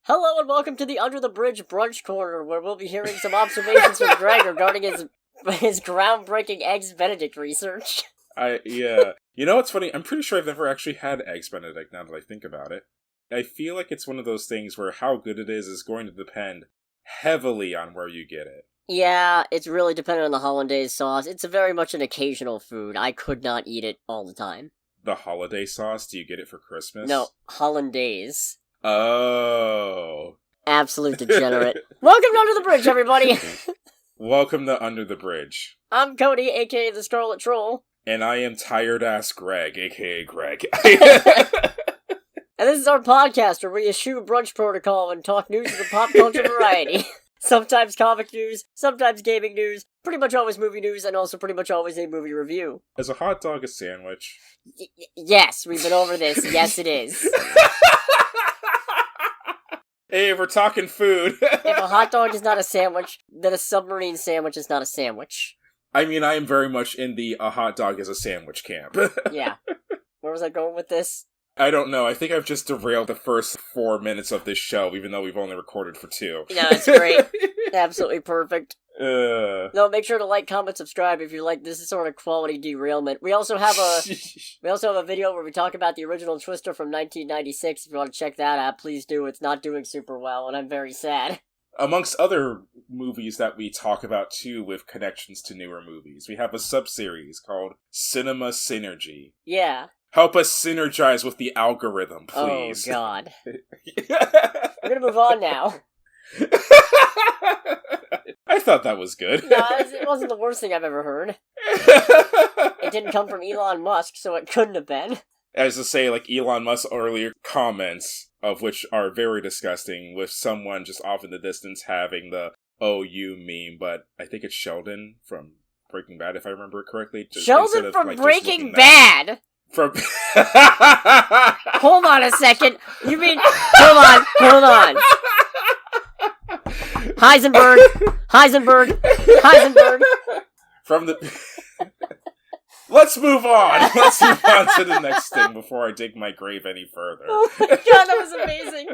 Hello and welcome to the Under the Bridge Brunch Corner, where we'll be hearing some observations from Greg regarding his groundbreaking Eggs Benedict research. Yeah. You know what's funny? I'm pretty sure I've never actually had Eggs Benedict now that I think about it. I feel like it's one of those things where how good it is going to depend heavily on where you get it. Yeah, it's really dependent on the hollandaise sauce. It's very much an occasional food. I could not eat it all the time. The holiday sauce? Do you get it for Christmas? No, hollandaise. Oh. Absolute degenerate. Welcome to Under the Bridge, everybody! Welcome to Under the Bridge. I'm Cody, aka the Scarlet Troll. And I am tired-ass Greg, aka Greg. And this is our podcast where we eschew brunch protocol and talk news of the pop culture variety. Sometimes comic news, sometimes gaming news, pretty much always movie news, and also pretty much always a movie review. Is a hot dog a sandwich? Yes, we've been over this. Yes, it is. Hey, we're talking food. If a hot dog is not a sandwich, then a submarine sandwich is not a sandwich. I mean, I am very much in the a hot dog is a sandwich camp. Yeah. Where was I going with this? I don't know. I think I've just derailed the first 4 minutes of this show, even though we've only recorded for 2. No, it's great. Absolutely perfect. No, make sure to like, comment, subscribe if you like this sort of quality derailment. We also have a video where we talk about the original Twister from 1996. If you want to check that out, please do. It's not doing super well, and I'm very sad. Amongst other movies that we talk about, too, with connections to newer movies, we have a sub-series called Cinema Synergy. Yeah. Help us synergize with the algorithm, please. Oh, God. We're gonna move on now. I thought that was good. No, it wasn't the worst thing I've ever heard. It didn't come from Elon Musk, so it couldn't have been. As to say, like Elon Musk's earlier comments, of which are very disgusting, with someone just off in the distance having the "oh, you" meme, but I think it's Sheldon from Breaking Bad, if I remember it correctly. Sheldon from Breaking Bad? Hold on a second. You mean... Hold on. Heisenberg. From the... Let's move on. Let's move on to the next thing before I dig my grave any further. Oh my god, that was amazing.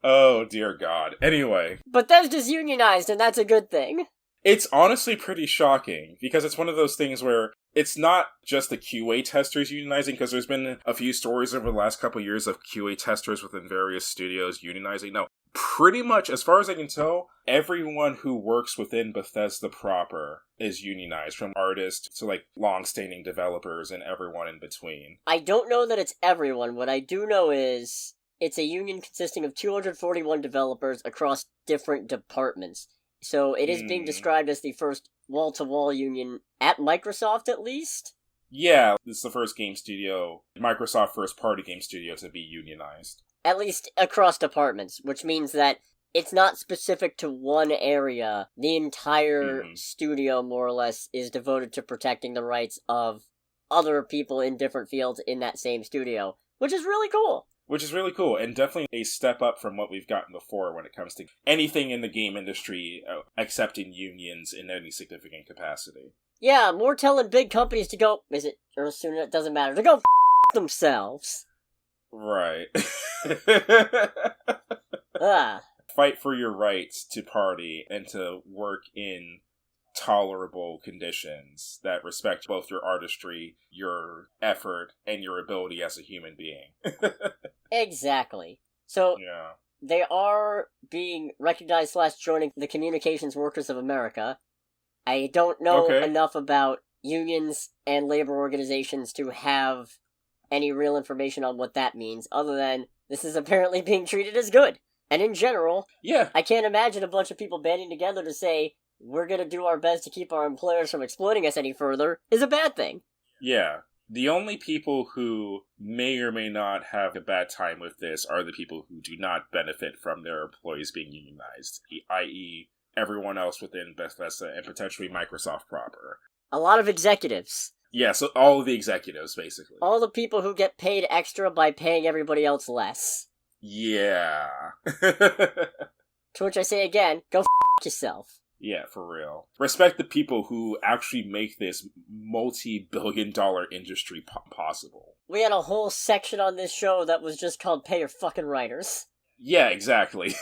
Oh, dear God. Anyway. Bethesda's unionized, and that's a good thing. It's honestly pretty shocking, because it's one of those things where it's not just the QA testers unionizing, because there's been a few stories over the last couple of years of QA testers within various studios unionizing. No, pretty much, as far as I can tell, everyone who works within Bethesda proper is unionized, from artists to, like, long-standing developers and everyone in between. I don't know that it's everyone. What I do know is it's a union consisting of 241 developers across different departments. So it is being described as the first wall-to-wall union at Microsoft, at least? Yeah, this is the first game studio, Microsoft first-party game studio to be unionized. At least across departments, which means that it's not specific to one area. The entire studio, more or less, is devoted to protecting the rights of other people in different fields in that same studio, which is really cool. Which is really cool, and definitely a step up from what we've gotten before when it comes to anything in the game industry accepting unions in any significant capacity. Yeah, more telling big companies to go, or soon it doesn't matter, to go themselves. Right. Fight for your rights to party and to work in tolerable conditions that respect both your artistry, your effort, and your ability as a human being. Exactly. So, yeah. They are being recognized / joining the Communications Workers of America. I don't know enough about unions and labor organizations to have any real information on what that means, other than this is apparently being treated as good. And in general, yeah, I can't imagine a bunch of people banding together to say, we're gonna do our best to keep our employers from exploiting us any further, is a bad thing. Yeah. The only people who may or may not have a bad time with this are the people who do not benefit from their employees being unionized, i.e. everyone else within Bethesda and potentially Microsoft proper. A lot of executives. Yeah, so all of the executives, basically. All the people who get paid extra by paying everybody else less. Yeah. To which I say again, go yourself. Yeah, for real. Respect the people who actually make this multi-billion-dollar industry possible. We had a whole section on this show that was just called Pay Your Fucking Writers. Yeah, exactly.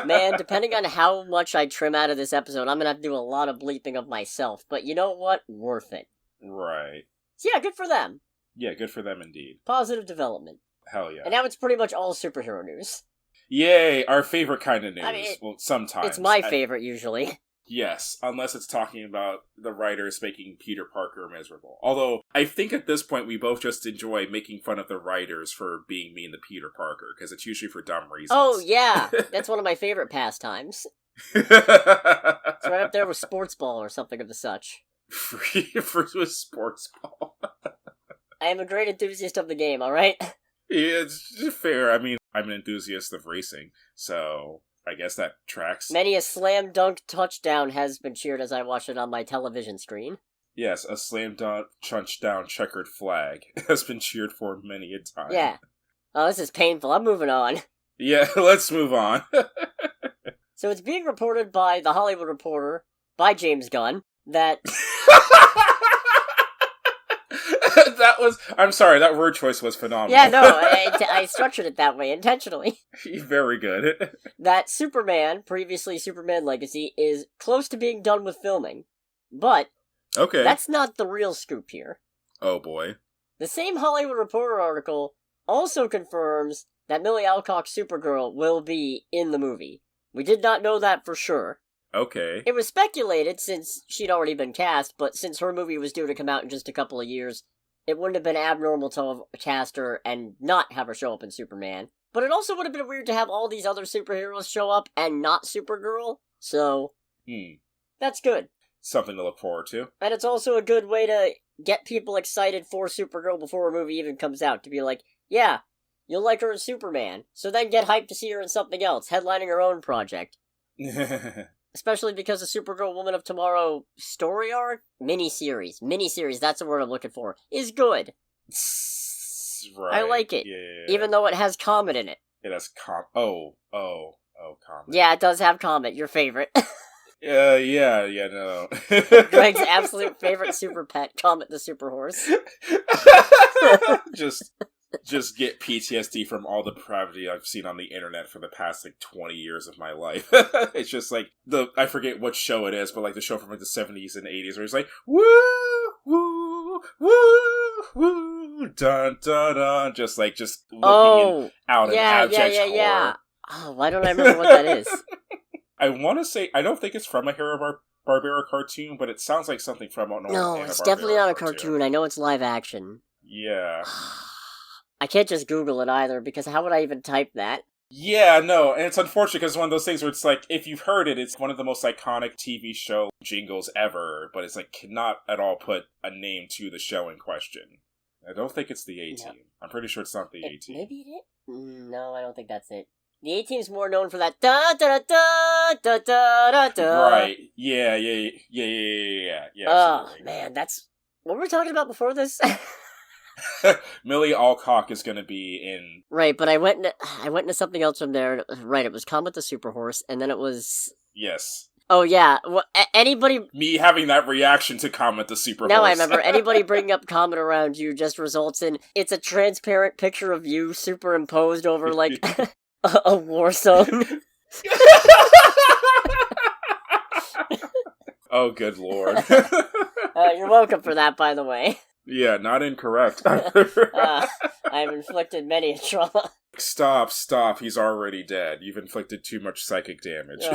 Man, depending on how much I trim out of this episode, I'm gonna have to do a lot of bleeping of myself. But you know what? Worth it. Right. So yeah, good for them. Yeah, good for them indeed. Positive development. Hell yeah. And now it's pretty much all superhero news. Yay, our favorite kind of news. I mean, well, sometimes. It's my favorite, usually. Yes, unless it's talking about the writers making Peter Parker miserable. Although, I think at this point we both just enjoy making fun of the writers for being mean to Peter Parker, because it's usually for dumb reasons. Oh, yeah! That's one of my favorite pastimes. It's right up there with sports ball or something of the such. with sports ball. I am a great enthusiast of the game, alright? Yeah, it's fair. I mean, I'm an enthusiast of racing, so I guess that tracks. Many a slam dunk touchdown has been cheered as I watch it on my television screen. Yes, a slam dunk touchdown checkered flag has been cheered for many a time. Yeah. Oh, this is painful. I'm moving on. Yeah, let's move on. So it's being reported by The Hollywood Reporter, by James Gunn, that... I'm sorry, that word choice was phenomenal. Yeah, no, I structured it that way intentionally. Very good. That Superman, previously Superman Legacy, is close to being done with filming. But, okay, that's not the real scoop here. Oh boy. The same Hollywood Reporter article also confirms that Millie Alcock's Supergirl will be in the movie. We did not know that for sure. Okay. It was speculated since she'd already been cast, but since her movie was due to come out in just a couple of years, it wouldn't have been abnormal to have cast her and not have her show up in Superman. But it also would have been weird to have all these other superheroes show up and not Supergirl, so... That's good. Something to look forward to. And it's also a good way to get people excited for Supergirl before a movie even comes out, to be like, yeah, you'll like her in Superman, so then get hyped to see her in something else, headlining her own project. Especially because the Supergirl Woman of Tomorrow story arc? Miniseries, that's the word I'm looking for, is good. Right. I like it, yeah. even though it has Comet in it. It has Comet. Yeah, it does have Comet, your favorite. Yeah, no. Greg's absolute favorite super pet, Comet the Super Horse. Just get PTSD from all the depravity I've seen on the internet for the past, 20 years of my life. It's just, I forget what show it is, but, the show from, the 70s and 80s, where it's woo, woo, woo, woo, dun, dun, dun, just looking out in abject horror. Yeah. Oh, why don't I remember what that is? I want to say, I don't think it's from a Hanna-Barbera cartoon, but it sounds like something from an old No, it's definitely not a cartoon. I know it's live action. Yeah. I can't just Google it either, because how would I even type that? Yeah, no, and it's unfortunate because it's one of those things where it's if you've heard it, it's one of the most iconic TV show jingles ever, but it's cannot at all put a name to the show in question. I don't think it's the A-Team. No. I'm pretty sure it's not the A-Team. Maybe it is? No, I don't think that's it. The A-Team's more known for that da-da-da-da-da-da-da. Right, yeah. Oh, man, that's... What were we talking about before this? Millie Alcock is going to be in... Right, but I went into something else from there. Right, it was Comet the Super Horse, and then it was... Yes. Oh, yeah. Well, anybody... Me having that reaction to Comet the Super Horse. Now I remember. Anybody bringing up Comet around you just results in... It's a transparent picture of you superimposed over, a war zone. Oh, good lord. You're welcome for that, by the way. Yeah, not incorrect. I've inflicted many a trauma. Stop. He's already dead. You've inflicted too much psychic damage.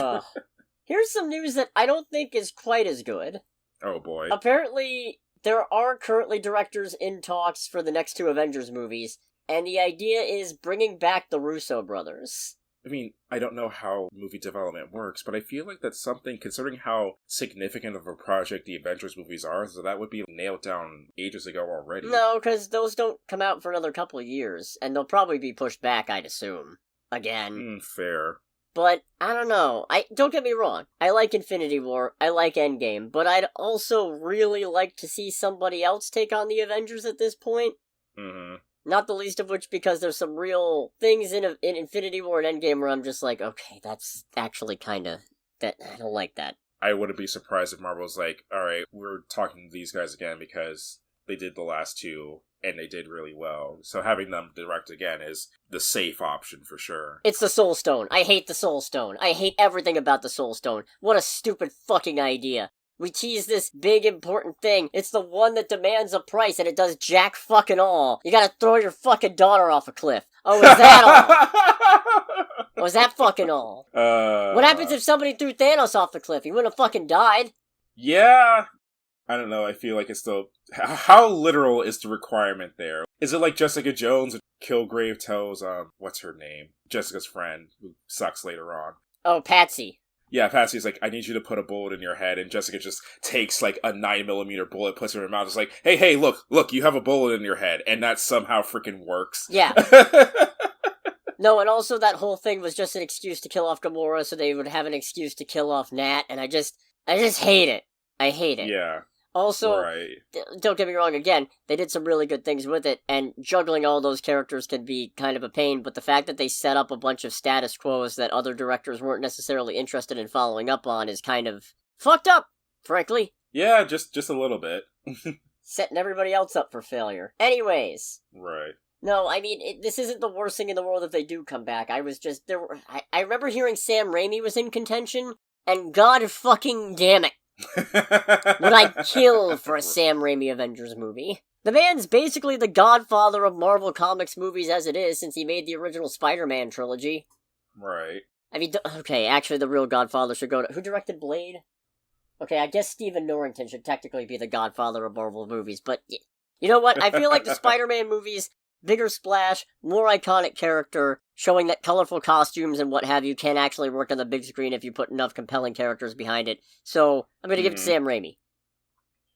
Here's some news that I don't think is quite as good. Oh, boy. Apparently, there are currently directors in talks for the next two Avengers movies, and the idea is bringing back the Russo brothers. I mean, I don't know how movie development works, but I feel like that's something, considering how significant of a project the Avengers movies are, so that would be nailed down ages ago already. No, because those don't come out for another couple of years, and they'll probably be pushed back, I'd assume. Again. Fair. But, I don't know. Don't get me wrong. I like Infinity War, I like Endgame, but I'd also really like to see somebody else take on the Avengers at this point. Mm-hmm. Not the least of which because there's some real things in Infinity War and Endgame where I'm just like, okay, that's actually kinda... I don't like that. I wouldn't be surprised if Marvel's alright, we're talking to these guys again because they did the last two, and they did really well. So having them direct again is the safe option for sure. It's the Soul Stone. I hate the Soul Stone. I hate everything about the Soul Stone. What a stupid fucking idea. We tease this big important thing. It's the one that demands a price and it does jack fucking all. You gotta throw your fucking daughter off a cliff. Oh, is that all? Oh, is that fucking all? What happens if somebody threw Thanos off the cliff? He wouldn't have fucking died. Yeah. I don't know, I feel like it's still... How literal is the requirement there? Is it like Jessica Jones? Kilgrave tells, what's her name? Jessica's friend, who sucks later on. Oh, Patsy. Yeah, Patsy's like, I need you to put a bullet in your head, and Jessica just takes, like, a 9mm bullet, puts it in her mouth, is like, hey, look, you have a bullet in your head, and that somehow freaking works. Yeah. No, and also that whole thing was just an excuse to kill off Gamora, so they would have an excuse to kill off Nat, and I just hate it. I hate it. Yeah. Also, right. Don't get me wrong, again, they did some really good things with it, and juggling all those characters can be kind of a pain, but the fact that they set up a bunch of status quos that other directors weren't necessarily interested in following up on is kind of fucked up, frankly. Yeah, just a little bit. Setting everybody else up for failure. Anyways. Right. No, I mean, this isn't the worst thing in the world if they do come back. I I remember hearing Sam Raimi was in contention, and god fucking damn it. Would I kill for a Sam Raimi Avengers movie? The man's basically the godfather of Marvel Comics movies as it is, since he made the original Spider-Man trilogy. Right. I mean, okay, actually the real godfather should go to... Who directed Blade? Okay, I guess Stephen Norrington should technically be the godfather of Marvel movies, but... You know what? I feel like the Spider-Man movies... Bigger splash, more iconic character, showing that colorful costumes and what have you can actually work on the big screen if you put enough compelling characters behind it. So, I'm gonna give it to Sam Raimi.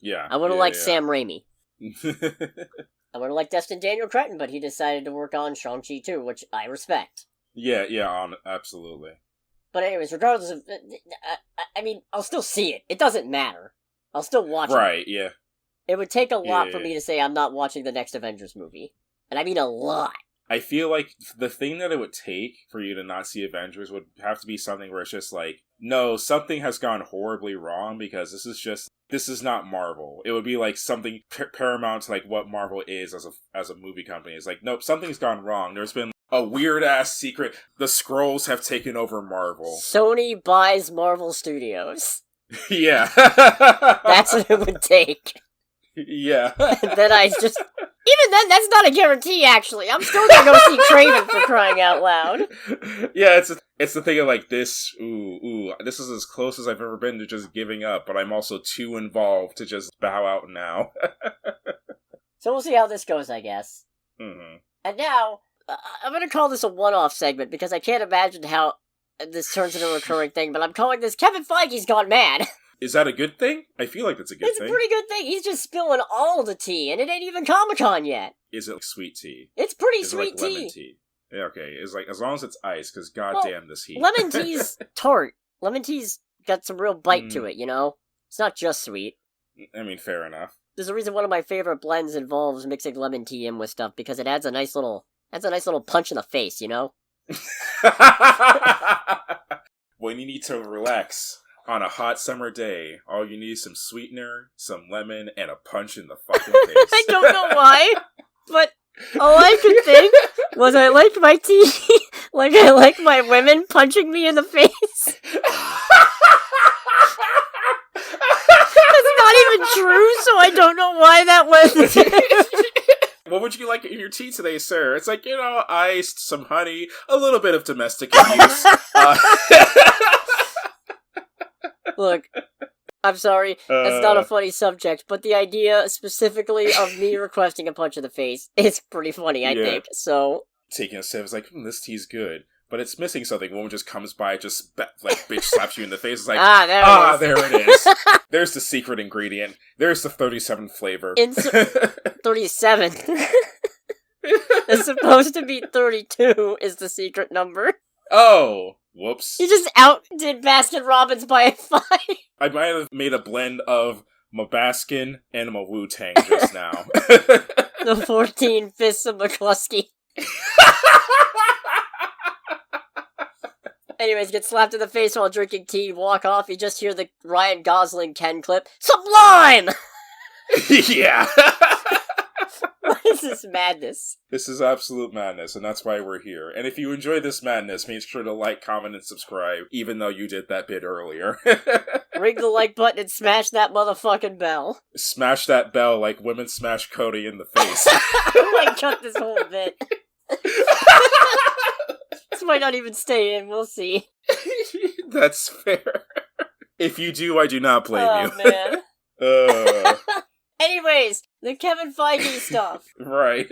Yeah. I would've liked Sam Raimi. I would've liked Destin Daniel Cretton, but he decided to work on Shang-Chi too, which I respect. Yeah, absolutely. But anyways, regardless of... I mean, I'll still see it. It doesn't matter. I'll still watch it. Right, yeah. It would take a lot for me to say I'm not watching the next Avengers movie. And I mean a lot. I feel like the thing that it would take for you to not see Avengers would have to be something where it's just like, no, something has gone horribly wrong because this is not Marvel. It would be like something paramount to like what Marvel is as a movie company. It's like, nope, something's gone wrong. There's been a weird-ass secret. The Skrulls have taken over Marvel. Sony buys Marvel Studios. Yeah. That's what it would take. Yeah. Then I just... Even then, that's not a guarantee, actually. I'm still gonna go see Kraven for crying out loud. Yeah, it's the thing of like this, this is as close as I've ever been to just giving up, but I'm also too involved to just bow out now. So we'll see how this goes, I guess. Mm-hmm. And now, I'm gonna call this a one-off segment, because I can't imagine how this turns into a recurring thing, but I'm calling this Kevin Feige's Gone Mad. Is that a good thing? I feel like that's a good thing. It's a pretty good thing. He's just spilling all the tea, and it ain't even Comic-Con yet. Is it like sweet tea? It's pretty Is sweet it like tea. Lemon tea. Yeah, okay. It's like, as long as it's ice, because goddamn this heat. Lemon tea's tart. Lemon tea's got some real bite to it, you know? It's not just sweet. I mean, fair enough. There's a reason one of my favorite blends involves mixing lemon tea in with stuff, because it adds a nice little punch in the face, you know? When you need to relax on a hot summer day, all you need is some sweetener, some lemon, and a punch in the fucking face. I don't know why, but all I could think was I like my tea like I like my women punching me in the face. That's not even true, so I don't know why that was. What would you like in your tea today, sir? It's like, iced, some honey, a little bit of domestic abuse. Look, I'm sorry, that's not a funny subject, but the idea specifically of me requesting a punch in the face is pretty funny, I think, so... Taking a sip, it's like, this tea's good, but it's missing something. Woman just comes by, just, bitch slaps you in the face, it's like, there it is. There's the secret ingredient. There's the 37th flavor. 37? It's supposed to be 32 is the secret number. Oh! Whoops. You just outdid Baskin-Robbins by a 5. I might have made a blend of my Baskin and my Wu-Tang just now. The 14 Fists of McCluskey. Anyways, get slapped in the face while drinking tea, walk off, you just hear the Ryan Gosling Ken clip. Sublime! Yeah. What is This is madness. This is absolute madness, and that's why we're here. And if you enjoy this madness, make sure to like, comment, and subscribe, even though you did that bit earlier. Ring the like button and smash that motherfucking bell. Smash that bell like women smash Cody in the face. I might cut this whole bit. This might not even stay in, we'll see. That's fair. If you do, I do not blame you. Man. Anyways, the Kevin Feige stuff. Right.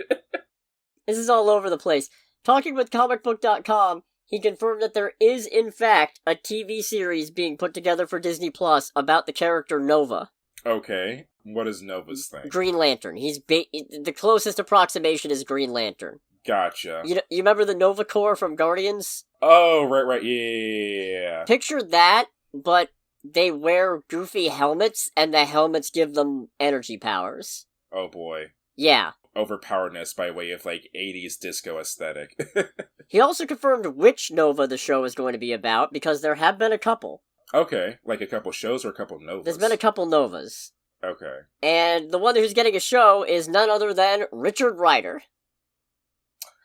This is all over the place. Talking with comicbook.com, he confirmed that there is, in fact, a TV series being put together for Disney Plus about the character Nova. Okay. What is Nova's thing? Green Lantern. The closest approximation is Green Lantern. Gotcha. You remember the Nova Corps from Guardians? Oh, right. Yeah. Picture that, but they wear goofy helmets, and the helmets give them energy powers. Oh boy. Yeah. Overpoweredness by way of, 80s disco aesthetic. He also confirmed which Nova the show is going to be about, because there have been a couple. Okay. Like a couple shows or a couple Novas? There's been a couple Novas. Okay. And the one who's getting a show is none other than Richard Rider.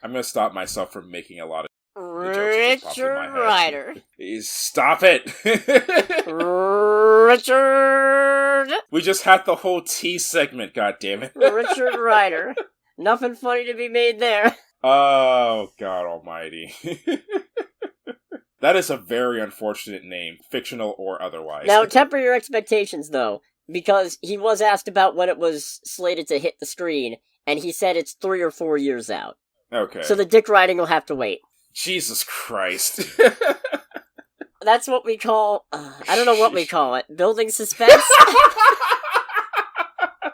I'm gonna stop myself from making a lot of Richard Rider. Stop it! Richard! We just had the whole T segment, goddammit. Richard Rider. Nothing funny to be made there. Oh, God almighty. That is a very unfortunate name, fictional or otherwise. Now, temper your expectations, though, because he was asked about when it was slated to hit the screen, and he said it's 3 or 4 years out. Okay. So the dick riding will have to wait. Jesus Christ. That's what we call... I don't know what we call it. Building suspense?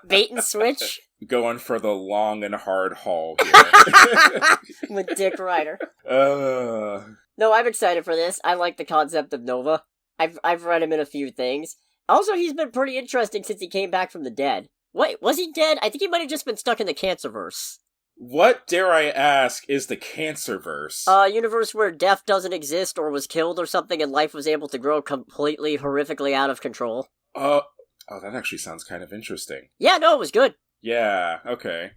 Bait and switch? Going for the long and hard haul here. With Dick Rider. No, I'm excited for this. I like the concept of Nova. I've read him in a few things. Also, he's been pretty interesting since he came back from the dead. Wait, was he dead? I think he might have just been stuck in the Cancerverse. What, dare I ask, is the Cancerverse? A universe where death doesn't exist or was killed or something and life was able to grow completely, horrifically out of control. Oh, that actually sounds kind of interesting. Yeah, no, it was good. Yeah, okay.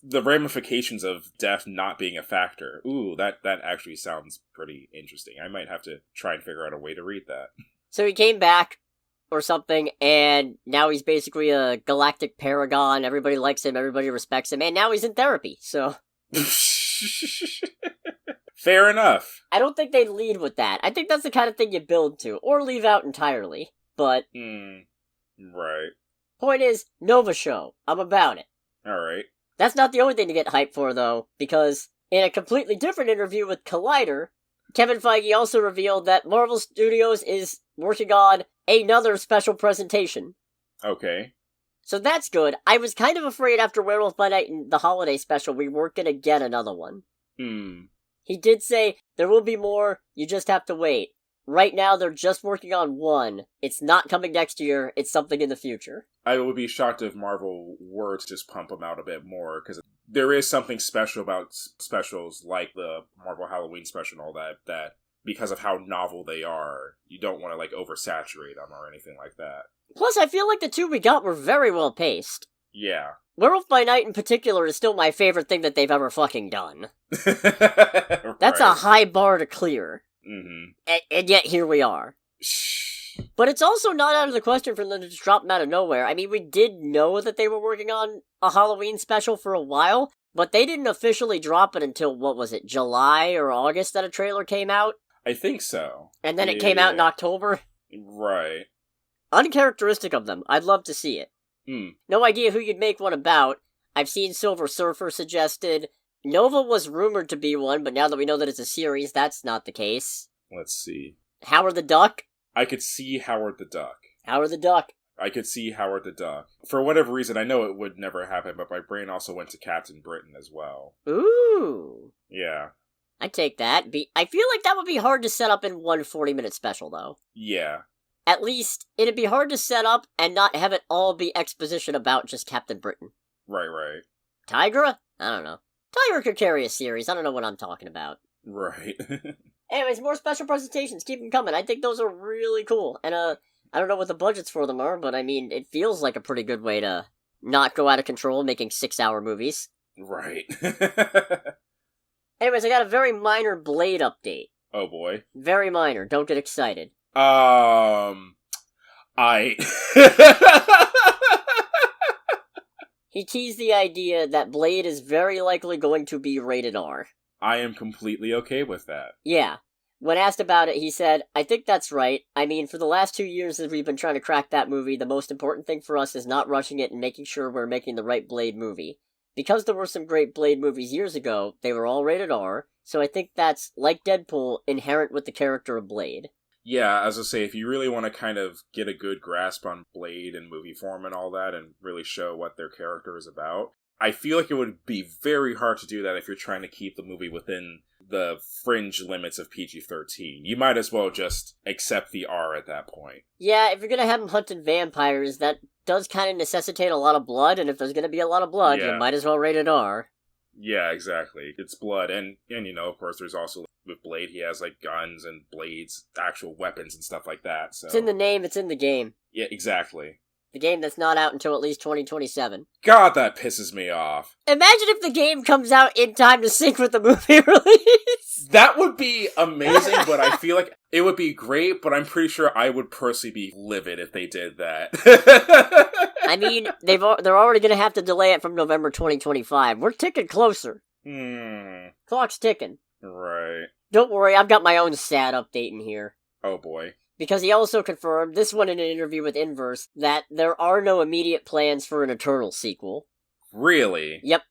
The ramifications of death not being a factor. Ooh, that actually sounds pretty interesting. I might have to try and figure out a way to read that. So he came back, or something, and now he's basically a galactic paragon. Everybody likes him, everybody respects him, and now he's in therapy, so... Fair enough. I don't think they lead with that. I think that's the kind of thing you build to, or leave out entirely, but... Right. Point is, Nova Show. I'm about it. Alright. That's not the only thing to get hyped for, though, because in a completely different interview with Collider, Kevin Feige also revealed that Marvel Studios is working on another special presentation. Okay. So that's good. I was kind of afraid after Werewolf by Night and the holiday special we weren't gonna get another one. He did say, there will be more, you just have to wait. Right now, they're just working on one. It's not coming next year, it's something in the future. I would be shocked if Marvel were to just pump them out a bit more, because there is something special about specials like the Marvel Halloween special and all that because of how novel they are, you don't want to, oversaturate them or anything like that. Plus, I feel like the two we got were very well paced. Yeah. Werewolf by Night in particular is still my favorite thing that they've ever fucking done. That's a high bar to clear. Mm-hmm. And yet here we are. But it's also not out of the question for them to just drop them out of nowhere. I mean, we did know that they were working on a Halloween special for a while, but they didn't officially drop it until, what was it, July or August that a trailer came out? I think so. And then it came out in October? Right. Uncharacteristic of them. I'd love to see it. No idea who you'd make one about. I've seen Silver Surfer suggested. Nova was rumored to be one, but now that we know that it's a series, that's not the case. Let's see. Howard the Duck? I could see Howard the Duck. Howard the Duck. I could see Howard the Duck. For whatever reason, I know it would never happen, but my brain also went to Captain Britain as well. Ooh. Yeah. I'd take that. I feel like that would be hard to set up in one 40-minute special, though. Yeah. At least, it'd be hard to set up and not have it all be exposition about just Captain Britain. Right. Tigra? I don't know. Tigra could carry a series. I don't know what I'm talking about. Right. Anyways, more special presentations. Keep them coming. I think those are really cool. And, I don't know what the budgets for them are, but I mean, it feels like a pretty good way to not go out of control making 6-hour movies. Right. Anyways, I got a very minor Blade update. Oh boy. Very minor, don't get excited. He teased the idea that Blade is very likely going to be rated R. I am completely okay with that. Yeah. When asked about it, he said, I think that's right. I mean, for the last 2 years as we've been trying to crack that movie, the most important thing for us is not rushing it and making sure we're making the right Blade movie. Because there were some great Blade movies years ago, they were all rated R, so I think that's, like Deadpool, inherent with the character of Blade. Yeah, as I say, if you really want to kind of get a good grasp on Blade and movie form and all that, and really show what their character is about, I feel like it would be very hard to do that if you're trying to keep the movie within the fringe limits of PG-13. You might as well just accept the R at that point. Yeah, if you're gonna have him hunting vampires, that does kind of necessitate a lot of blood, and if there's gonna be a lot of blood, you might as well rate it R. Yeah, exactly. It's blood, and you know, of course, there's also, with Blade, he has, like, guns and blades, actual weapons and stuff like that, so... It's in the name, it's in the game. Yeah, exactly. The game that's not out until at least 2027. God, that pisses me off. Imagine if the game comes out in time to sync with the movie release! That would be amazing, but I feel like it would be great, but I'm pretty sure I would personally be livid if they did that. I mean, they're already gonna have to delay it from November 2025. We're ticking closer. Clock's ticking. Right. Don't worry, I've got my own sad update in here. Oh boy. Because he also confirmed, this one in an interview with Inverse, that there are no immediate plans for an Eternal sequel. Really? Yep.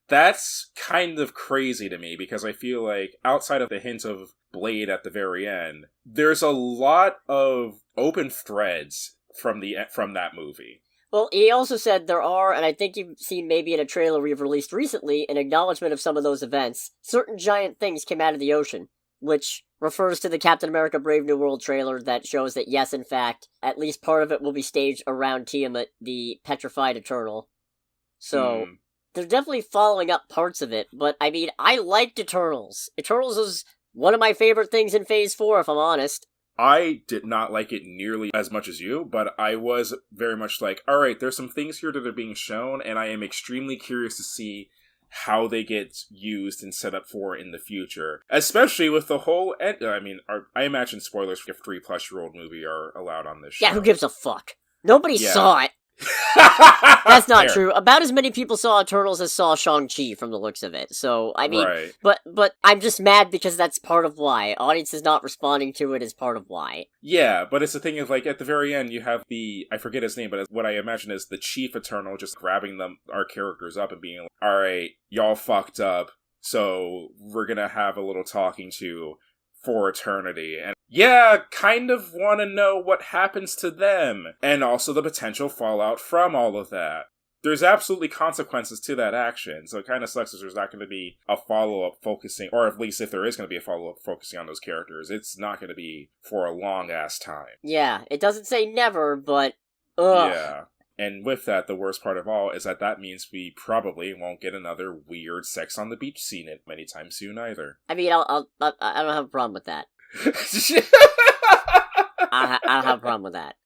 That's kind of crazy to me, because I feel like, outside of the hint of Blade at the very end, there's a lot of open threads from that movie. Well, he also said there are, and I think you've seen maybe in a trailer we've released recently, an acknowledgement of some of those events. Certain giant things came out of the ocean, which refers to the Captain America Brave New World trailer that shows that, yes, in fact, at least part of it will be staged around Tiamat, the petrified Eternal. So, they're definitely following up parts of it, but, I mean, I liked Eternals. Eternals is one of my favorite things in Phase 4, if I'm honest. I did not like it nearly as much as you, but I was very much like, alright, there's some things here that are being shown, and I am extremely curious to see how they get used and set up for in the future. Especially with the whole... I imagine spoilers for a 3+-year-old movie are allowed on this show. Yeah, who gives a fuck? Nobody saw it. That's not true. About as many people saw Eternals as saw Shang-Chi from the looks of it. So, I mean, right. but I'm just mad because that's part of why. Audiences not responding to it is part of why. Yeah, but it's the thing of, like, at the very end, you have I forget his name, but what I imagine is the Chief Eternal just grabbing our characters up and being like, alright, y'all fucked up, so we're gonna have a little talking to for eternity. And yeah, kind of want to know what happens to them, and also the potential fallout from all of that. There's absolutely consequences to that action, so it kind of sucks that there's not going to be a follow-up focusing, or at least if there is going to be a follow-up focusing on those characters, it's not going to be for a long-ass time. Yeah, it doesn't say never, but ugh. Yeah. And with that, the worst part of all is that means we probably won't get another weird sex on the beach scene anytime soon either. I mean, I don't have a problem with that. I don't have a problem with that.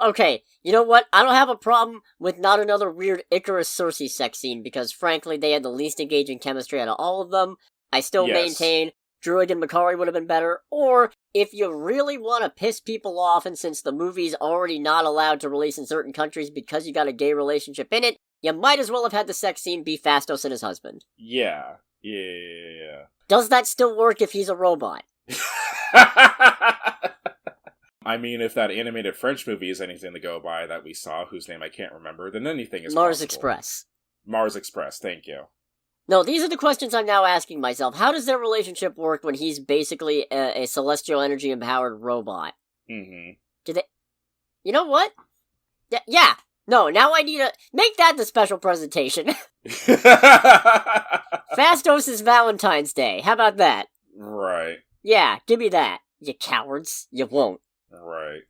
Okay, you know what? I don't have a problem with not another weird Icarus Cersei sex scene, because frankly, they had the least engaging chemistry out of all of them. I still maintain Druig and Makari would have been better, or if you really want to piss people off, and since the movie's already not allowed to release in certain countries because you got a gay relationship in it, you might as well have had the sex scene be Phastos and his husband. Yeah. Does that still work if he's a robot? I mean, if that animated French movie is anything to go by that we saw, whose name I can't remember, then anything is Mars possible. Express. Mars Express, thank you. No, these are the questions I'm now asking myself. How does their relationship work when he's basically a celestial energy-empowered robot? Mm-hmm. Do they... You know what? Yeah. No, now I need to... Make that the special presentation. Phastos' Valentine's Day. How about that? Right. Yeah, give me that. You cowards. You won't. Right.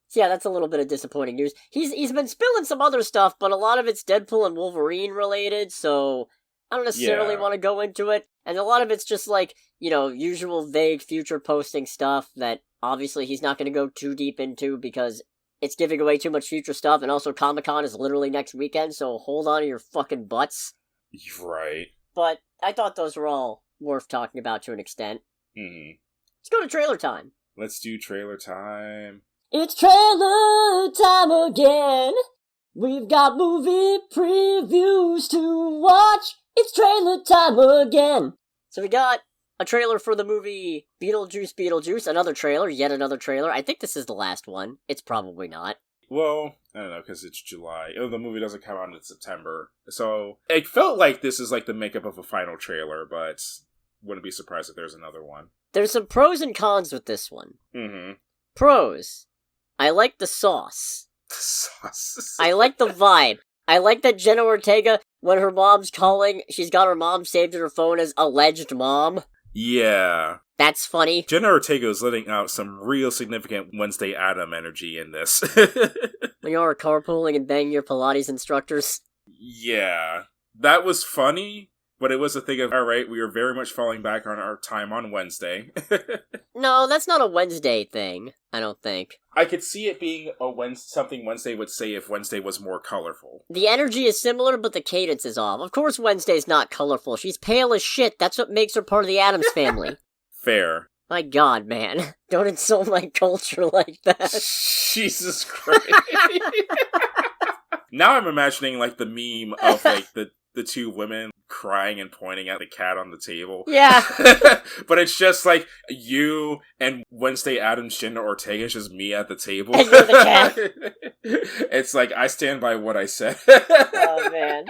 So yeah, that's a little bit of disappointing news. He's been spilling some other stuff, but a lot of it's Deadpool and Wolverine related, so I don't necessarily want to go into it. And a lot of it's just like, usual vague future posting stuff that obviously he's not going to go too deep into because it's giving away too much future stuff, and also Comic-Con is literally next weekend, so hold on to your fucking butts. Right. But I thought those were all worth talking about to an extent. Mm-hmm. Let's go to trailer time. Let's do trailer time. It's trailer time again. We've got movie previews to watch. It's trailer time again. So we got a trailer for the movie Beetlejuice, another trailer, yet another trailer. I think this is the last one. It's probably not. Well, I don't know, because it's July. Oh, the movie doesn't come out in September. So, it felt like this is like the makeup of a final trailer, but wouldn't be surprised if there's another one. There's some pros and cons with this one. Mm-hmm. Pros. I like the sauce. The sauce. I like the vibe. I like that Jenna Ortega, when her mom's calling, she's got her mom saved in her phone as alleged mom. Yeah. That's funny. Jenna Ortega is letting out some real significant Wednesday Adam energy in this. When you're carpooling and banging your Pilates instructors. Yeah. That was funny, but it was a thing of, alright, we are very much falling back on our time on Wednesday. No, that's not a Wednesday thing, I don't think. I could see it being something Wednesday would say if Wednesday was more colorful. The energy is similar, but the cadence is off. Of course Wednesday's not colorful. She's pale as shit. That's what makes her part of the Addams family. Fair. My god, man. Don't insult my culture like that. Jesus Christ. Now I'm imagining, like, the meme of, like, the two women crying and pointing at the cat on the table. Yeah. But it's just, like, you and Wednesday Addams, Jenna Ortega, it's just me at the table. And you're the cat. It's like, I stand by what I said. Oh, man.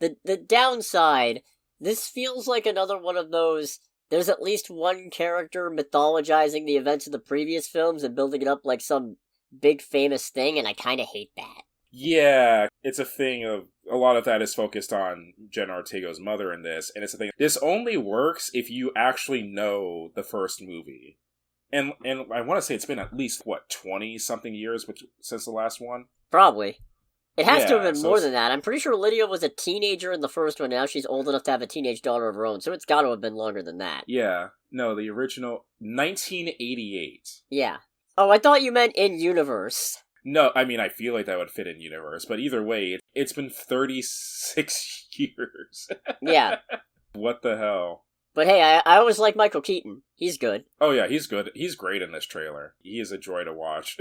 The downside, this feels like another one of those, there's at least one character mythologizing the events of the previous films and building it up like some big famous thing, and I kind of hate that. Yeah, it's a thing of, a lot of that is focused on Jenna Ortega's mother in this, and it's a thing, this only works if you actually know the first movie. And I want to say it's been at least, 20-something years since the last one? Probably. It has to have been more than that. I'm pretty sure Lydia was a teenager in the first one, now she's old enough to have a teenage daughter of her own, so it's gotta have been longer than that. Yeah. No, the original, 1988. Yeah. Oh, I thought you meant in-universe. No, I mean, I feel like that would fit in universe, but either way, it's been 36 years. Yeah. What the hell? But hey, I always like Michael Keaton. He's good. Oh yeah, he's good. He's great in this trailer. He is a joy to watch.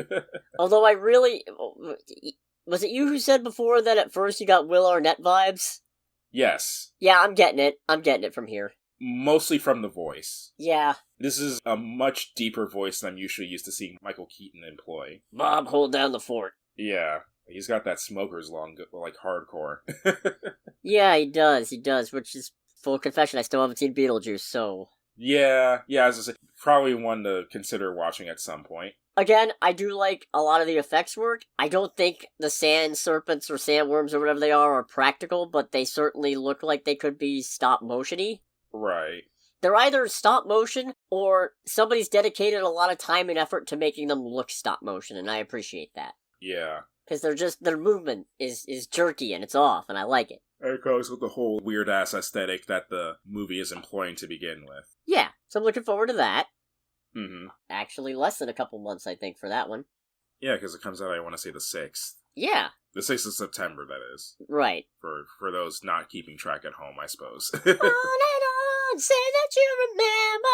Although I really... Was it you who said before that at first you got Will Arnett vibes? Yes. Yeah, I'm getting it. I'm getting it from here. Mostly from the voice. Yeah. This is a much deeper voice than I'm usually used to seeing Michael Keaton employ. Bob, hold down the fort. Yeah. He's got that smoker's lung, like, hardcore. Yeah, he does, which is full confession, I still haven't seen Beetlejuice, so... Yeah, as I say, probably one to consider watching at some point. Again, I do like a lot of the effects work. I don't think the sand serpents or sandworms or whatever they are practical, but they certainly look like they could be stop-motion-y. Right. They're either stop-motion, or somebody's dedicated a lot of time and effort to making them look stop-motion, and I appreciate that. Yeah. Because their movement is jerky and it's off, and I like it. It goes with the whole weird-ass aesthetic that the movie is employing to begin with. Yeah, so I'm looking forward to that. Mm-hmm. Actually, less than a couple months, I think, for that one. Yeah, because it comes out, I want to say, the 6th. Yeah. The 6th of September, that is. Right. For those not keeping track at home, I suppose. On and on, say that you remember.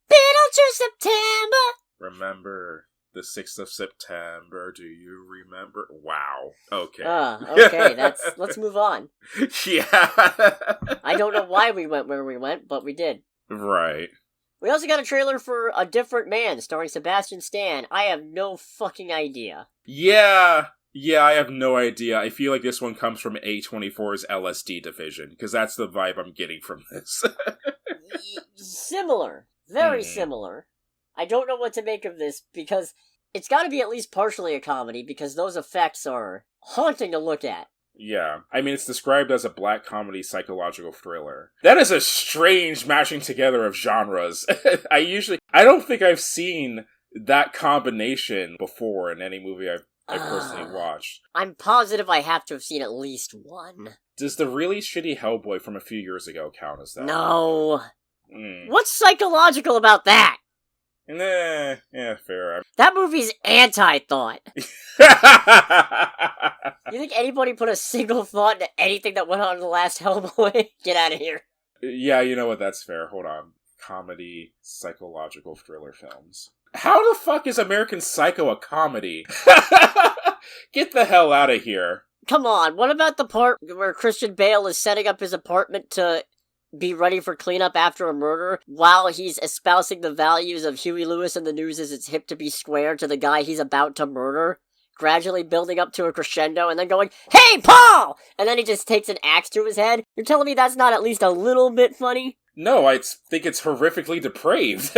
Beetlejuice September. Remember the 6th of September, do you remember? Wow. Okay. Okay, let's move on. Yeah. I don't know why we went where we went, but we did. Right. We also got a trailer for A Different Man, starring Sebastian Stan. I have no fucking idea. Yeah, I have no idea. I feel like this one comes from A24's LSD division, because that's the vibe I'm getting from this. Similar. Very similar. I don't know what to make of this, because it's gotta be at least partially a comedy, because those effects are haunting to look at. Yeah. I mean, it's described as a black comedy psychological thriller. That is a strange mashing together of genres. I don't think I've seen that combination before in any movie I've personally watched. I'm positive I have to have seen at least one. Does the really shitty Hellboy from a few years ago count as that? No. What's psychological about that? Yeah, fair. That movie's anti-thought. You think anybody put a single thought into anything that went on in the last Hellboy? Get out of here. Yeah, you know what, that's fair. Hold on. Comedy, psychological thriller films. How the fuck is American Psycho a comedy? Get the hell out of here. Come on, what about the part where Christian Bale is setting up his apartment to be ready for cleanup after a murder while he's espousing the values of Huey Lewis and the News as it's hip to be square to the guy he's about to murder? Gradually building up to a crescendo and then going, "Hey, Paul!" And then he just takes an axe to his head? You're telling me that's not at least a little bit funny? No, I think it's horrifically depraved.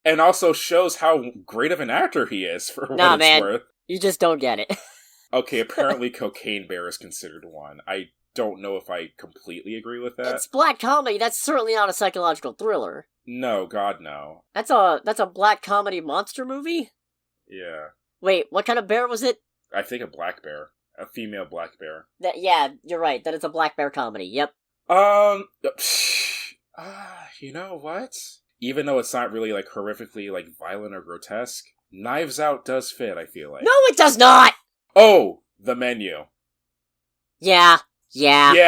And also shows how great of an actor he is, for what it's worth. You just don't get it. Okay, apparently Cocaine Bear is considered one. I don't know if I completely agree with that. It's black comedy, that's certainly not a psychological thriller. No, God, no. That's a black comedy monster movie? Yeah. Wait, what kind of bear was it? I think a black bear. A female black bear. Yeah, you're right, that it's a black bear comedy, yep. You know what? Even though it's not really, like, horrifically, like, violent or grotesque, Knives Out does fit, I feel like. No, it does not! Oh! The Menu. Yeah. Okay.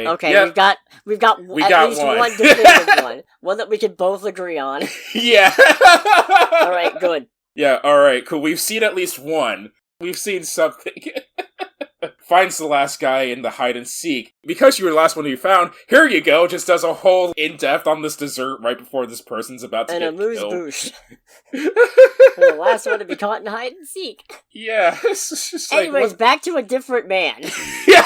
Okay, yep. we've got at least one definitive one. One that we can both agree on. Yeah. Alright, good. Yeah, alright, cool. We've seen at least one. We've seen something. Finds the last guy in the hide and seek. Because you were the last one you found, here you go, just does a whole in-depth on this dessert right before this person's about to get killed. And a moose-boosh. The last one to be caught in hide and seek. Yeah, it's just anyways, like, back to a different man. Yeah.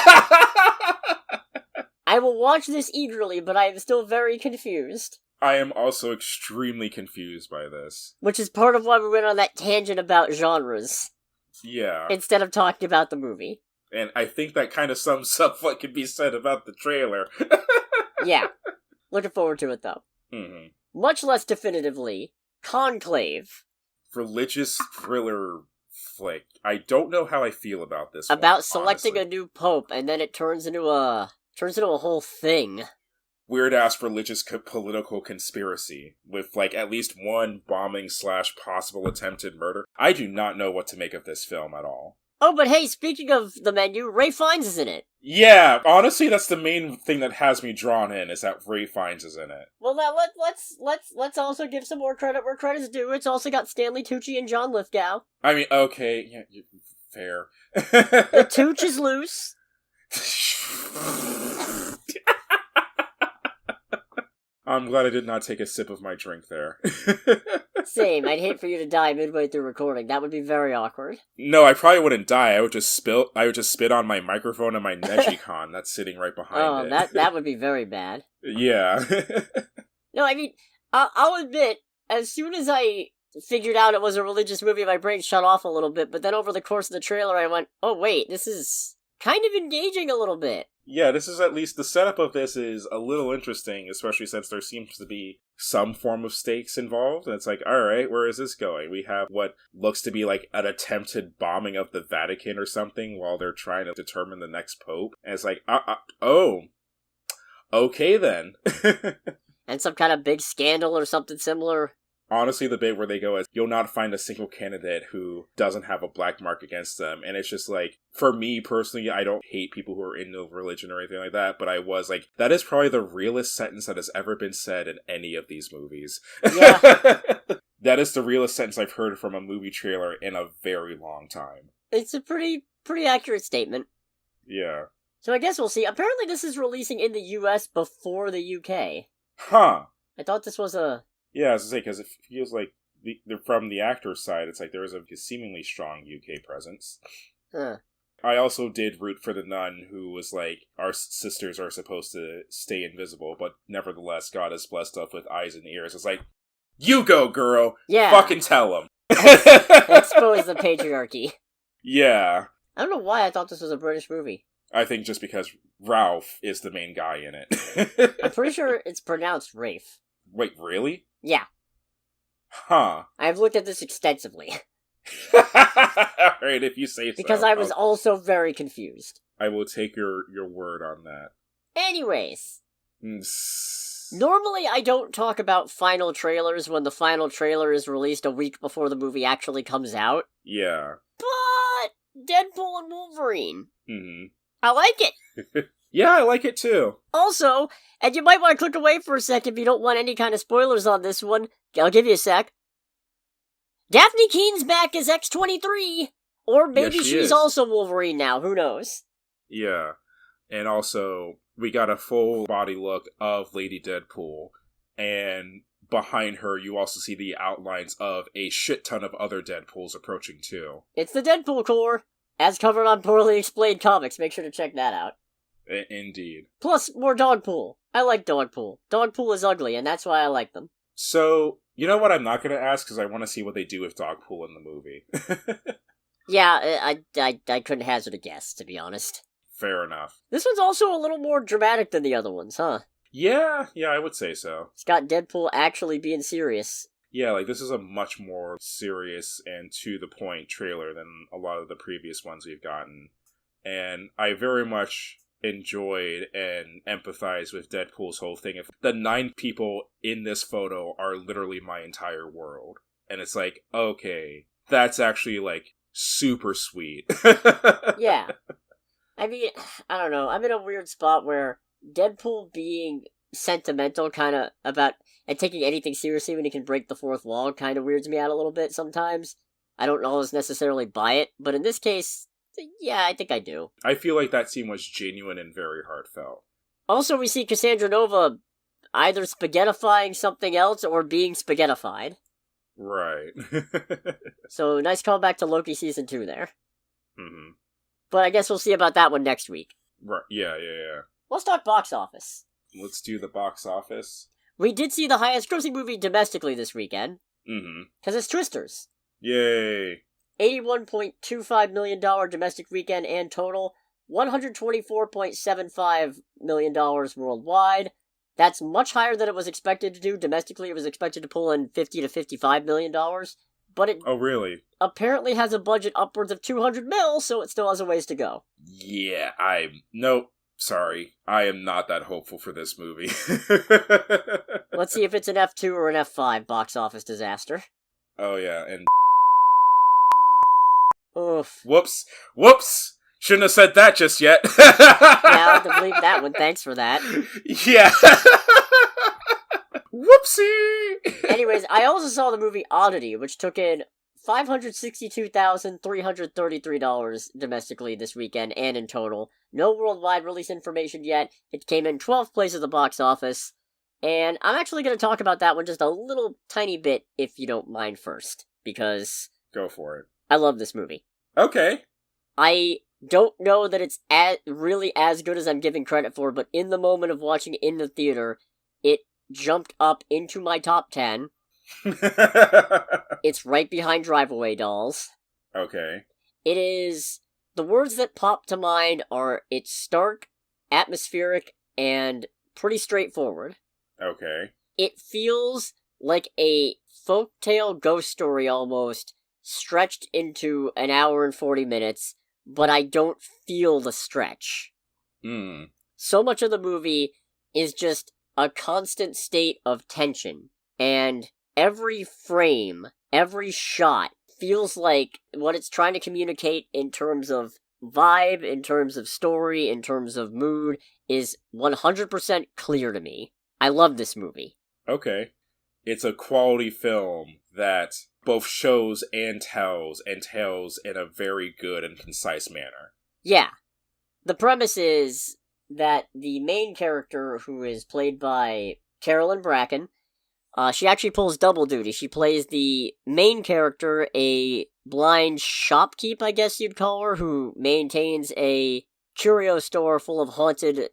I will watch this eagerly, but I am still very confused. I am also extremely confused by this. Which is part of why we went on that tangent about genres. Yeah. Instead of talking about the movie. And I think that kind of sums up what could be said about the trailer. Yeah. Looking forward to it, though. Mm-hmm. Much less definitively, Conclave. Religious thriller flick. I don't know how I feel about this about one, selecting honestly. a new pope, and then it turns into a whole thing. Weird-ass religious political conspiracy, with, like, at least one bombing / possible attempted murder. I do not know what to make of this film at all. Oh, but hey, speaking of the Menu, Ralph Fiennes is in it. Yeah, honestly, that's the main thing that has me drawn in, is that Ralph Fiennes is in it. Well, now let's also give some more credit where credit's due. It's also got Stanley Tucci and John Lithgow. I mean, okay, yeah, fair. The Tucci is loose. I'm glad I did not take a sip of my drink there. Same. I'd hate for you to die midway through recording. That would be very awkward. No, I probably wouldn't die. I would just spit on my microphone and my Negicon that's sitting right behind it. Oh, that would be very bad. Yeah. No, I mean, I'll admit, as soon as I figured out it was a religious movie, my brain shut off a little bit, but then over the course of the trailer I went, oh wait, this is kind of engaging a little bit. Yeah, this is at least, the setup of this is a little interesting, especially since there seems to be some form of stakes involved. And it's like, alright, where is this going? We have what looks to be like an attempted bombing of the Vatican or something while they're trying to determine the next pope. And it's like, oh, okay then. And some kind of big scandal or something similar. Honestly, the bit where they go is, you'll not find a single candidate who doesn't have a black mark against them. And it's just like, for me personally, I don't hate people who are into religion or anything like that, but I was like, that is probably the realest sentence that has ever been said in any of these movies. Yeah. That is the realest sentence I've heard from a movie trailer in a very long time. It's a pretty accurate statement. Yeah. So I guess we'll see. Apparently this is releasing in the US before the UK. Huh. I thought this was a... Yeah, I was going to say, because it feels like, from the actor's side, it's like there is a seemingly strong UK presence. Huh. I also did root for the nun who was like, our sisters are supposed to stay invisible, but nevertheless, God has blessed us with eyes and ears. It's like, you go, girl! Yeah. Fucking tell them! Expose the patriarchy. Yeah. I don't know why I thought this was a British movie. I think just because Ralph is the main guy in it. I'm pretty sure it's pronounced Rafe. Wait, really? Yeah. Huh. I've looked at this extensively. Alright, if you say so. Because I was also very confused. I will take your word on that. Anyways. Normally, I don't talk about final trailers when the final trailer is released a week before the movie actually comes out. Yeah. But Deadpool and Wolverine. Mm-hmm. I like it. Yeah, I like it too. Also, and you might want to click away for a sec if you don't want any kind of spoilers on this one. I'll give you a sec. Daphne Keene's back as X-23. Or maybe she's also Wolverine now, who knows? Yeah. And also, we got a full body look of Lady Deadpool. And behind her, you also see the outlines of a shit ton of other Deadpools approaching too. It's the Deadpool Corps, as covered on Poorly Explained Comics. Make sure to check that out. Indeed. Plus, more Dogpool. I like Dogpool. Dogpool is ugly, and that's why I like them. So, you know what I'm not going to ask, because I want to see what they do with Dogpool in the movie. Yeah, I couldn't hazard a guess, to be honest. Fair enough. This one's also a little more dramatic than the other ones, huh? Yeah, I would say so. It's got Deadpool actually being serious. Yeah, like, this is a much more serious and to-the-point trailer than a lot of the previous ones we've gotten. And I very much enjoyed and empathized with Deadpool's whole thing. If the 9 people in this photo are literally my entire world. And it's like, okay, that's actually, like, super sweet. Yeah. I mean, I don't know. I'm in a weird spot where Deadpool being sentimental kind of about and taking anything seriously when he can break the fourth wall kind of weirds me out a little bit sometimes. I don't always necessarily buy it, but in this case, yeah, I think I do. I feel like that scene was genuine and very heartfelt. Also, we see Cassandra Nova either spaghettifying something else or being spaghettified. Right. So, nice callback to Loki Season 2 there. Mm-hmm. But I guess we'll see about that one next week. Right. Yeah. Let's talk box office. Let's do the box office. We did see the highest grossing movie domestically this weekend. Mm-hmm. Because it's Twisters. Yay. $81.25 million domestic weekend and total. $124.75 million worldwide. That's much higher than it was expected to do. Domestically, it was expected to pull in $50 to $55 million. But it really? Apparently has a budget upwards of $200 million, so it still has a ways to go. Yeah, Nope. Sorry. I am not that hopeful for this movie. Let's see if it's an F2 or an F5 box office disaster. Oh, yeah, and... Oof. Whoops! Shouldn't have said that just yet. Yeah, I'll have to bleep that one. Thanks for that. Yeah. Whoopsie! Anyways, I also saw the movie Oddity, which took in $562,333 domestically this weekend and in total. No worldwide release information yet. It came in 12th place at the box office. And I'm actually going to talk about that one just a little tiny bit, if you don't mind first. Because... Go for it. I love this movie. Okay. I don't know that it's really as good as I'm giving credit for, but in the moment of watching it in the theater, it jumped up into my top 10. It's right behind Drive-Away Dolls. Okay. It is... The words that pop to mind are, it's stark, atmospheric, and pretty straightforward. Okay. It feels like a folktale ghost story almost, stretched into an hour and 40 minutes, but I don't feel the stretch. So much of the movie is just a constant state of tension, and every frame, every shot, feels like what it's trying to communicate in terms of vibe, in terms of story, in terms of mood, is 100% clear to me. I love this movie. Okay. It's a quality film that both shows and tells in a very good and concise manner. Yeah. The premise is that the main character, who is played by Carolyn Bracken, she actually pulls double duty. She plays the main character, a blind shopkeep, I guess you'd call her, who maintains a curio store full of haunted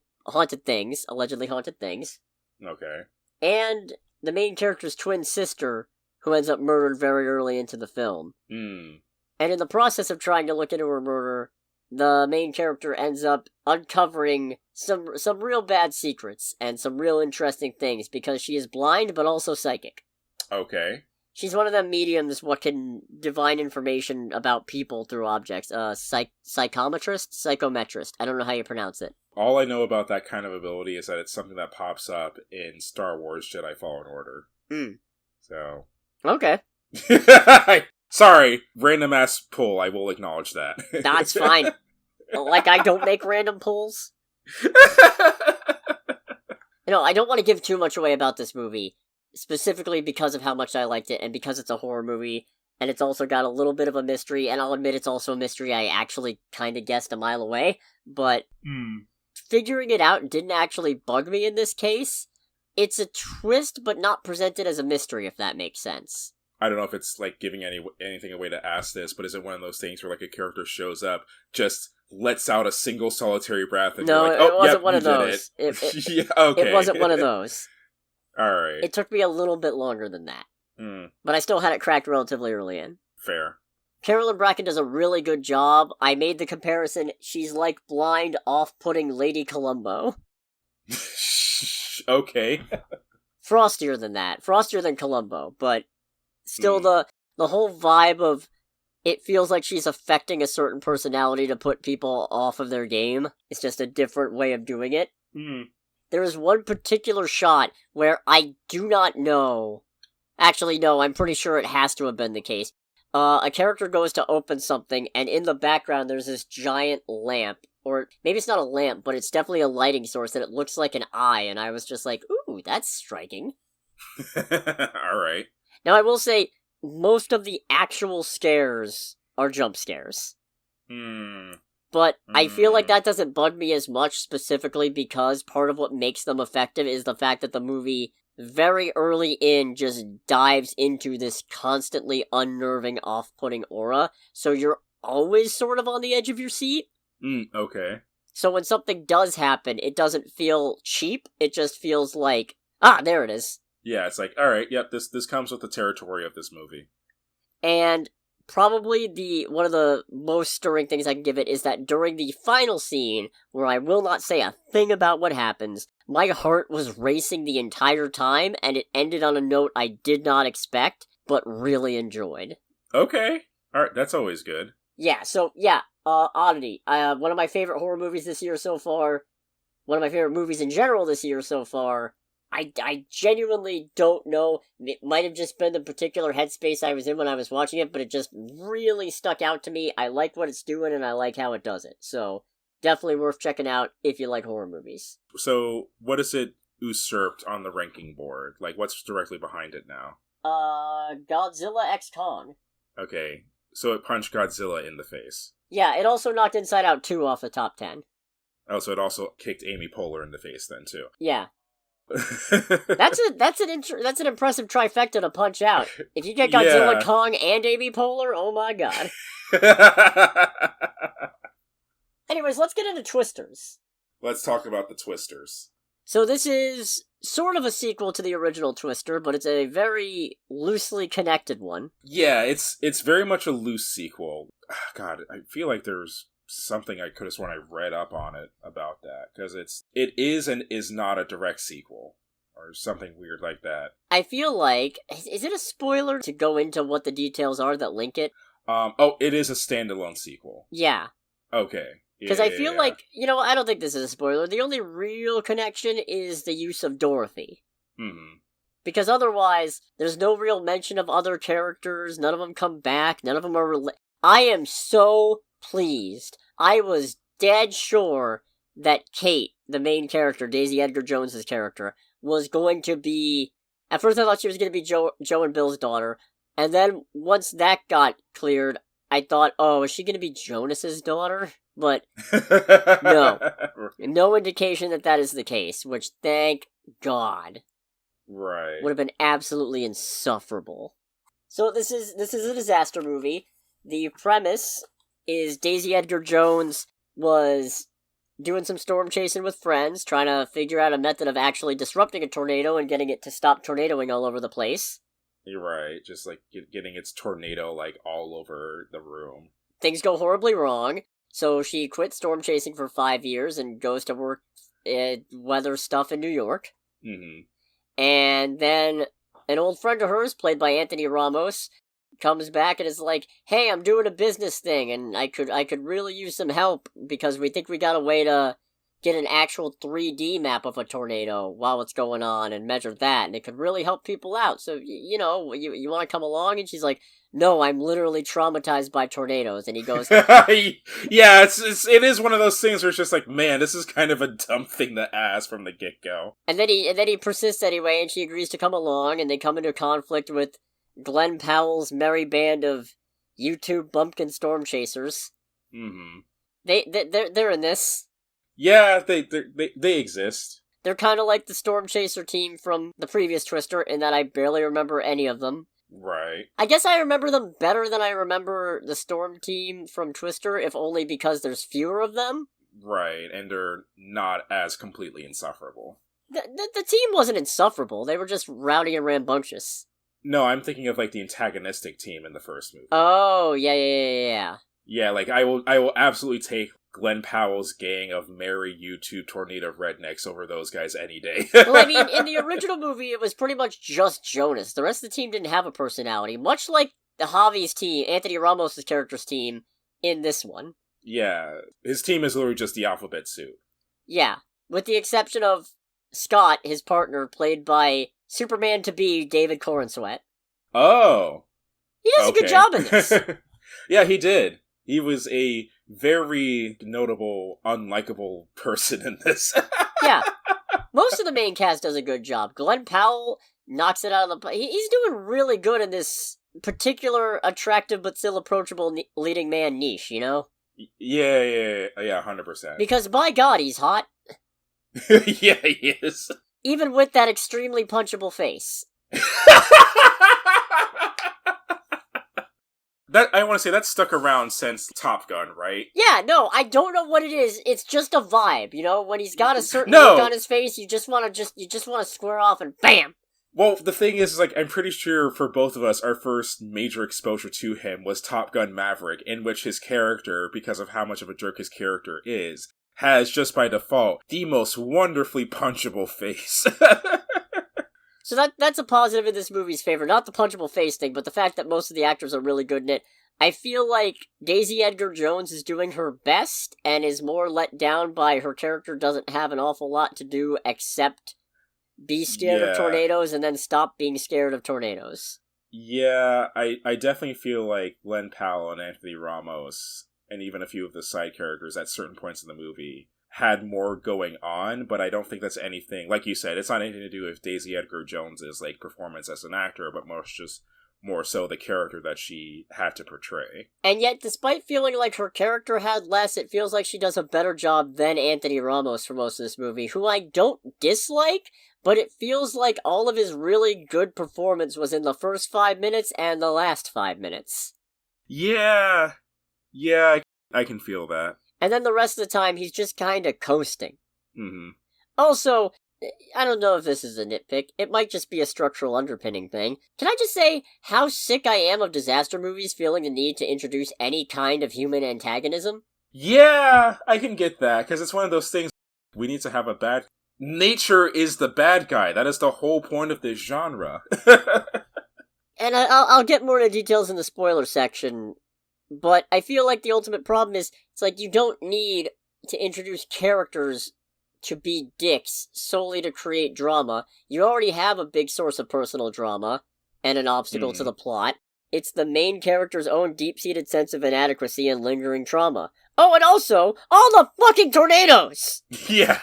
things, allegedly haunted things. Okay. And the main character's twin sister, who ends up murdered very early into the film. And in the process of trying to look into her murder, the main character ends up uncovering some real bad secrets and some real interesting things because she is blind but also psychic. Okay. She's one of them mediums what can divine information about people through objects. Psychometrist? Psychometrist. I don't know how you pronounce it. All I know about that kind of ability is that it's something that pops up in Star Wars Jedi Fallen Order. So. Okay. Sorry, random ass pull, I will acknowledge that. That's fine. Like, I don't make random pulls. I don't want to give too much away about this movie, specifically because of how much I liked it, and because it's a horror movie, and it's also got a little bit of a mystery, and I'll admit it's also a mystery I actually kind of guessed a mile away, but figuring it out didn't actually bug me in this case. It's a twist, but not presented as a mystery, if that makes sense. I don't know if it's, like, giving anything away to ask this, but is it one of those things where, like, a character shows up, just lets out a single solitary breath, and no, you're like, it wasn't one of those. Yeah, okay. It wasn't one of those. Alright. It took me a little bit longer than that. But I still had it cracked relatively early in. Fair. Carolyn Bracken does a really good job. I made the comparison, she's like blind, off-putting Lady Columbo. Okay. Frostier than that. Frostier than Columbo, but still the whole vibe of it feels like she's affecting a certain personality to put people off of their game. It's just a different way of doing it. There is one particular shot where I do not know. Actually, no, I'm pretty sure it has to have been the case. A character goes to open something, and in the background there's this giant lamp. Or maybe it's not a lamp, but it's definitely a lighting source, and it looks like an eye, and I was just like, ooh, that's striking. Alright. Now, I will say, most of the actual scares are jump scares. But I feel like that doesn't bug me as much, specifically because part of what makes them effective is the fact that the movie, very early in, just dives into this constantly unnerving, off-putting aura, so you're always sort of on the edge of your seat. Okay. So when something does happen, it doesn't feel cheap, it just feels like, there it is. Yeah, it's like, alright, yep, this comes with the territory of this movie. And probably one of the most stirring things I can give it is that during the final scene, where I will not say a thing about what happens, my heart was racing the entire time, and it ended on a note I did not expect, but really enjoyed. Okay. Alright, that's always good. Yeah, so, yeah, Oddity. One of my favorite horror movies this year so far. One of my favorite movies in general this year so far. I genuinely don't know. It might have just been the particular headspace I was in when I was watching it, but it just really stuck out to me. I like what it's doing, and I like how it does it. So, definitely worth checking out if you like horror movies. So, what is it usurped on the ranking board? Like, what's directly behind it now? Godzilla x Kong. Okay, so it punched Godzilla in the face. Yeah, it also knocked Inside Out 2 off the top 10. Oh, so it also kicked Amy Poehler in the face then, too. Yeah. That's an impressive trifecta to punch out. If you get Godzilla, Kong, and Amy Poehler, oh my god. Anyways, let's get into Twisters. Let's talk about the Twisters. So this is sort of a sequel to the original Twister, but it's a very loosely connected one. Yeah, it's very much a loose sequel. God, I feel like there's something I could have sworn I read up on it about that, because it is and is not a direct sequel, or something weird like that. I feel like, is it a spoiler to go into what the details are that link it? It is a standalone sequel. Yeah. Okay. Because I feel like, I don't think this is a spoiler, the only real connection is the use of Dorothy. Because otherwise, there's no real mention of other characters, none of them come back, none of them are I am so pleased. I was dead sure that Kate, the main character, Daisy Edgar Jones's character, was going to be... At first I thought she was going to be Joe and Bill's daughter, and then once that got cleared, I thought, oh, is she going to be Jonas's daughter? But no. No indication that is the case, which, thank God. Right. Would have been absolutely insufferable. So this is a disaster movie. The premise is Daisy Edgar Jones was doing some storm chasing with friends, trying to figure out a method of actually disrupting a tornado and getting it to stop tornadoing all over the place. You're right, just like getting its tornado like all over the room. Things go horribly wrong, so she quit storm chasing for 5 years and goes to work weather stuff in New York. And then an old friend of hers, played by Anthony Ramos, comes back and is like, hey, I'm doing a business thing, and I could really use some help, because we think we got a way to get an actual 3D map of a tornado while it's going on and measure that, and it could really help people out. So, you want to come along? And she's like, no, I'm literally traumatized by tornadoes. And he goes, yeah, it is one of those things where it's just like, man, this is kind of a dumb thing to ask from the get-go. And then he persists anyway, and she agrees to come along, and they come into conflict with Glenn Powell's merry band of YouTube bumpkin storm chasers. Mm-hmm. They're in this. Yeah, they exist. They're kind of like the storm chaser team from the previous Twister, in that I barely remember any of them. Right. I guess I remember them better than I remember the Storm team from Twister, if only because there's fewer of them. Right, and they're not as completely insufferable. The team wasn't insufferable, they were just rowdy and rambunctious. No, I'm thinking of, like, the antagonistic team in the first movie. Oh, yeah. Yeah, like, I will absolutely take Glenn Powell's gang of merry YouTube tornado rednecks over those guys any day. Well, I mean, in the original movie, it was pretty much just Jonas. The rest of the team didn't have a personality, much like the Javi's team, Anthony Ramos' character's team, in this one. Yeah, his team is literally just the alphabet soup. Yeah, with the exception of Scott, his partner, played by Superman-to-be David Corenswet. Oh! He does a good job in this. Yeah, he did. He was a very notable, unlikable person in this. Yeah. Most of the main cast does a good job. Glenn Powell knocks it out of the... He's doing really good in this particular attractive but still approachable leading man niche, you know? Yeah, 100%. Because by God, he's hot. Yeah, he is. Even with that extremely punchable face. That I want to say that's stuck around since Top Gun, right? Yeah, no, I don't know what it is. It's just a vibe, you know. When he's got a certain look on his face, you just want to square off and bam. Well, the thing is, like, I'm pretty sure for both of us, our first major exposure to him was Top Gun Maverick, in which his character, because of how much of a jerk his character is, has just by default the most wonderfully punchable face. So that's a positive in this movie's favor. Not the punchable face thing, but the fact that most of the actors are really good in it. I feel like Daisy Edgar Jones is doing her best, and is more let down by her character doesn't have an awful lot to do except be scared of tornadoes and then stop being scared of tornadoes. Yeah, I definitely feel like Glenn Powell and Anthony Ramos, and even a few of the side characters at certain points in the movie, had more going on, but I don't think that's anything, like you said, it's not anything to do with Daisy Edgar Jones's, like, performance as an actor, but more so the character that she had to portray. And yet, despite feeling like her character had less, it feels like she does a better job than Anthony Ramos for most of this movie, who I don't dislike, but it feels like all of his really good performance was in the first 5 minutes and the last 5 minutes. Yeah, I can feel that. And then the rest of the time, he's just kinda coasting. Mm-hmm. Also, I don't know if this is a nitpick. It might just be a structural underpinning thing. Can I just say how sick I am of disaster movies feeling the need to introduce any kind of human antagonism? Yeah, I can get that, because it's one of those things, we need to have a bad... Nature is the bad guy. That is the whole point of this genre. And I'll get more into details in the spoiler section, but I feel like the ultimate problem is, it's like you don't need to introduce characters to be dicks solely to create drama. You already have a big source of personal drama, and an obstacle to the plot. It's the main character's own deep-seated sense of inadequacy and lingering trauma. Oh, and also, all the fucking tornadoes! Yeah.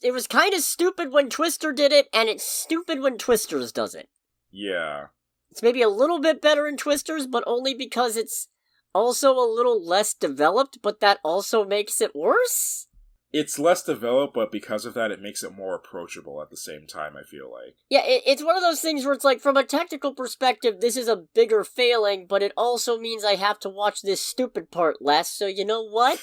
It was kind of stupid when Twister did it, and it's stupid when Twisters does it. Yeah. It's maybe a little bit better in Twisters, but only because it's also a little less developed, but that also makes it worse? It's less developed, but because of that, it makes it more approachable at the same time, I feel like. Yeah, it's one of those things where it's like, from a technical perspective, this is a bigger failing, but it also means I have to watch this stupid part less, so you know what?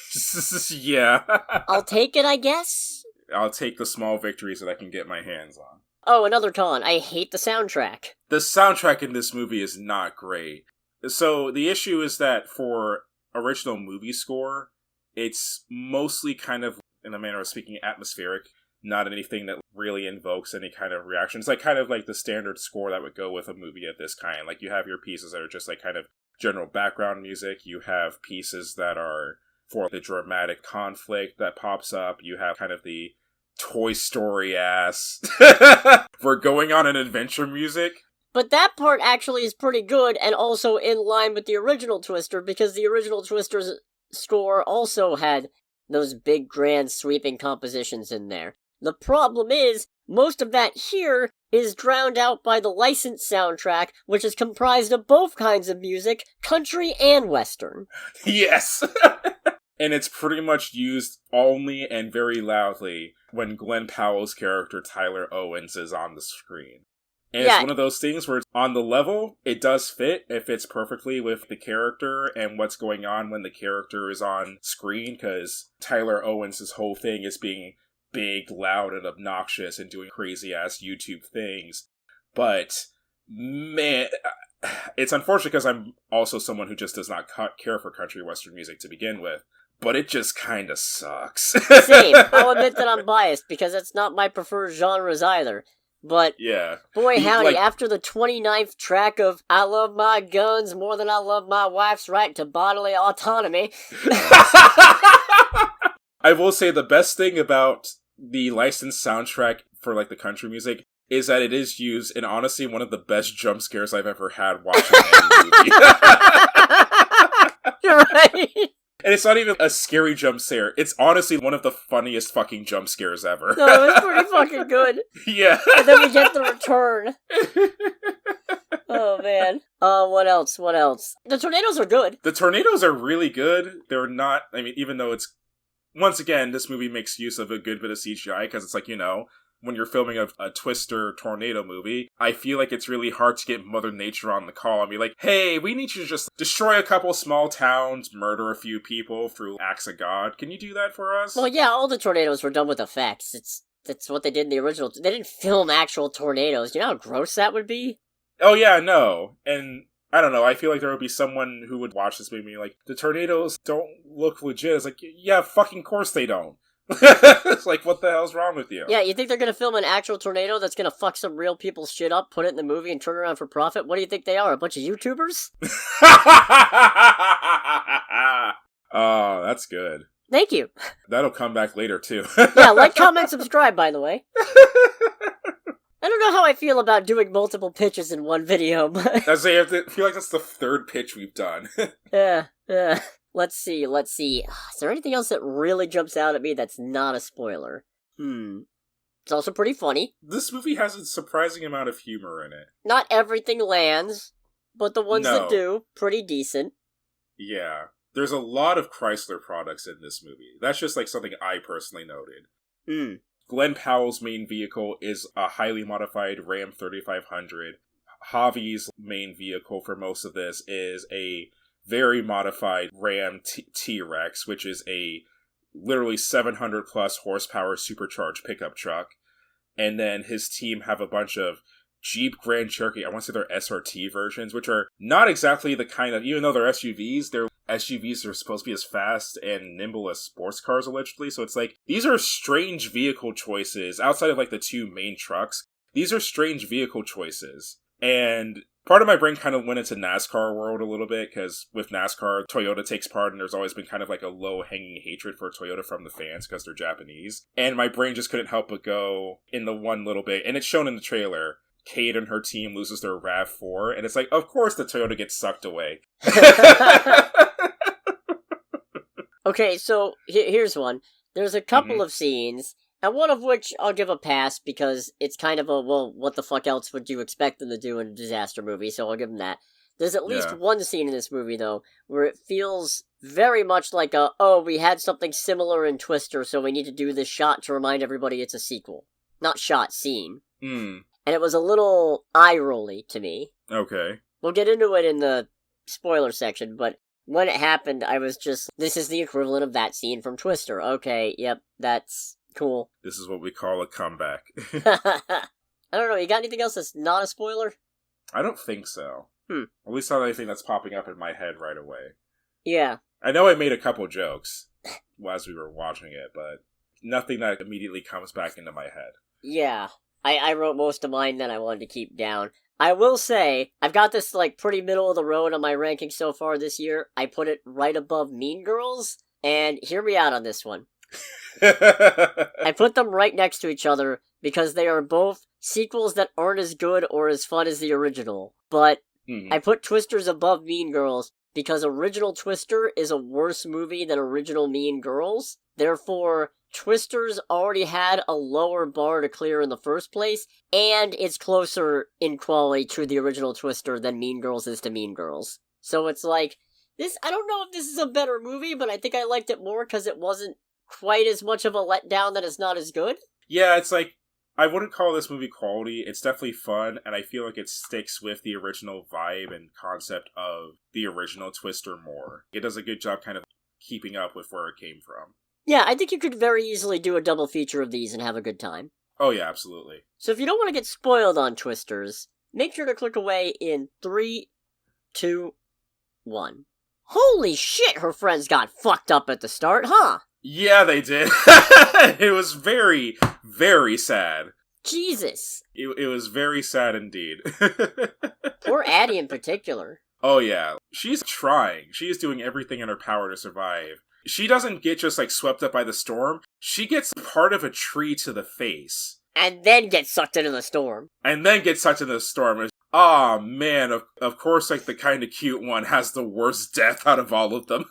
Yeah. I'll take it, I guess? I'll take the small victories that I can get my hands on. Oh, another con. I hate the soundtrack. The soundtrack in this movie is not great. So, the issue is that for original movie score, it's mostly kind of, in a manner of speaking, atmospheric. Not anything that really invokes any kind of reaction. It's like kind of like the standard score that would go with a movie of this kind. Like, you have your pieces that are just like kind of general background music. You have pieces that are for the dramatic conflict that pops up. You have kind of the Toy Story-ass we're going on an adventure music. But that part actually is pretty good, and also in line with the original Twister, because the original Twister's score also had those big, grand, sweeping compositions in there. The problem is, most of that here is drowned out by the licensed soundtrack, which is comprised of both kinds of music, country and western. Yes! And it's pretty much used only and very loudly when Glenn Powell's character, Tyler Owens, is on the screen. And it's one of those things where on the level, it does fit. It fits perfectly with the character and what's going on when the character is on screen, because Tyler Owens' whole thing is being big, loud, and obnoxious and doing crazy-ass YouTube things. But, man, it's unfortunate because I'm also someone who just does not care for country western music to begin with. But it just kind of sucks. Same. I'll admit that I'm biased, because it's not my preferred genres either. But, boy howdy, after the 29th track of I Love My Guns More Than I Love My Wife's Right to Bodily Autonomy... I will say the best thing about the licensed soundtrack for, like, the country music is that it is used in, honestly, one of the best jump scares I've ever had watching any movie. You're right. And it's not even a scary jump scare. It's honestly one of the funniest fucking jump scares ever. No, it was pretty fucking good. Yeah. And then we get the return. Oh, man. What else? The tornadoes are good. The tornadoes are really good. They're not, I mean, even though it's, once again, this movie makes use of a good bit of CGI, because it's like, you know, when you're filming a Twister tornado movie, I feel like it's really hard to get Mother Nature on the call and be like, hey, we need you to just destroy a couple small towns, murder a few people through acts of God. Can you do that for us? Well, yeah, all the tornadoes were done with effects. That's what they did in the original. They didn't film actual tornadoes. You know how gross that would be? Oh, yeah, no. And I don't know, I feel like there would be someone who would watch this movie like, the tornadoes don't look legit. It's like, yeah, fucking course they don't. It's like, what the hell's wrong with you? Yeah, you think they're gonna film an actual tornado that's gonna fuck some real people's shit up, put it in the movie, and turn around for profit? What do you think they are, a bunch of YouTubers? Oh, that's good. Thank you. That'll come back later, too. Yeah, like, comment, subscribe, by the way. I don't know how I feel about doing multiple pitches in one video, but... I feel like that's the third pitch we've done. Yeah. Let's see. Is there anything else that really jumps out at me that's not a spoiler? It's also pretty funny. This movie has a surprising amount of humor in it. Not everything lands, but the ones that do, pretty decent. Yeah. There's a lot of Chrysler products in this movie. That's just like something I personally noted. Glenn Powell's main vehicle is a highly modified Ram 3500. Javi's main vehicle for most of this is a very modified Ram T-Rex, which is a literally 700 plus horsepower supercharged pickup truck. And then his team have a bunch of Jeep Grand Cherokee, I want to say they're SRT versions, which are not exactly the kind of, even though they're SUVs are supposed to be as fast and nimble as sports cars, allegedly. So it's like, these are strange vehicle choices outside of like the two main trucks. These are strange vehicle choices. And part of my brain kind of went into NASCAR world a little bit, because with NASCAR, Toyota takes part, and there's always been kind of like a low-hanging hatred for Toyota from the fans because they're Japanese. And my brain just couldn't help but go in the one little bit, and it's shown in the trailer. Kate and her team loses their RAV4, and it's like, of course the Toyota gets sucked away. Okay, so here's one. There's a couple of scenes, and one of which I'll give a pass because it's kind of a, well, what the fuck else would you expect them to do in a disaster movie, so I'll give them that. There's at least one scene in this movie, though, where it feels very much like we had something similar in Twister, so we need to do this shot to remind everybody it's a sequel. Not shot, scene. And it was a little eye-rolly to me. Okay. We'll get into it in the spoiler section, but when it happened, I was just, this is the equivalent of that scene from Twister. Okay, yep, that's cool. This is what we call a comeback. I don't know, you got anything else that's not a spoiler? I don't think so. At least not anything that's popping up in my head right away. Yeah. I know I made a couple jokes as we were watching it, but nothing that immediately comes back into my head. Yeah. I wrote most of mine that I wanted to keep down. I will say, I've got this, like, pretty middle of the road on my ranking so far this year. I put it right above Mean Girls, And hear me out on this one. I put them right next to each other because they are both sequels that aren't as good or as fun as the original. But I put Twisters above Mean Girls because original Twister is a worse movie than original Mean Girls. Therefore, Twisters already had a lower bar to clear in the first place, and it's closer in quality to the original Twister than Mean Girls is to Mean Girls. So it's like, I don't know if this is a better movie, but I think I liked it more because it wasn't quite as much of a letdown that it's not as good. Yeah, it's like, I wouldn't call this movie quality. It's definitely fun, and I feel like it sticks with the original vibe and concept of the original Twister more. It does a good job kind of keeping up with where it came from. Yeah, I think you could very easily do a double feature of these and have a good time. Oh yeah, absolutely. So if you don't want to get spoiled on Twisters, make sure to click away in 3, 2, 1. Holy shit, her friends got fucked up at the start, huh? Yeah, they did. It was very, very sad. Jesus. It was very sad indeed. Poor Addie in particular. Oh yeah, she's trying. She is doing everything in her power to survive. She doesn't get just like swept up by the storm. She gets part of a tree to the face. And then gets sucked into the storm. Oh man, of course, like the kind of cute one has the worst death out of all of them.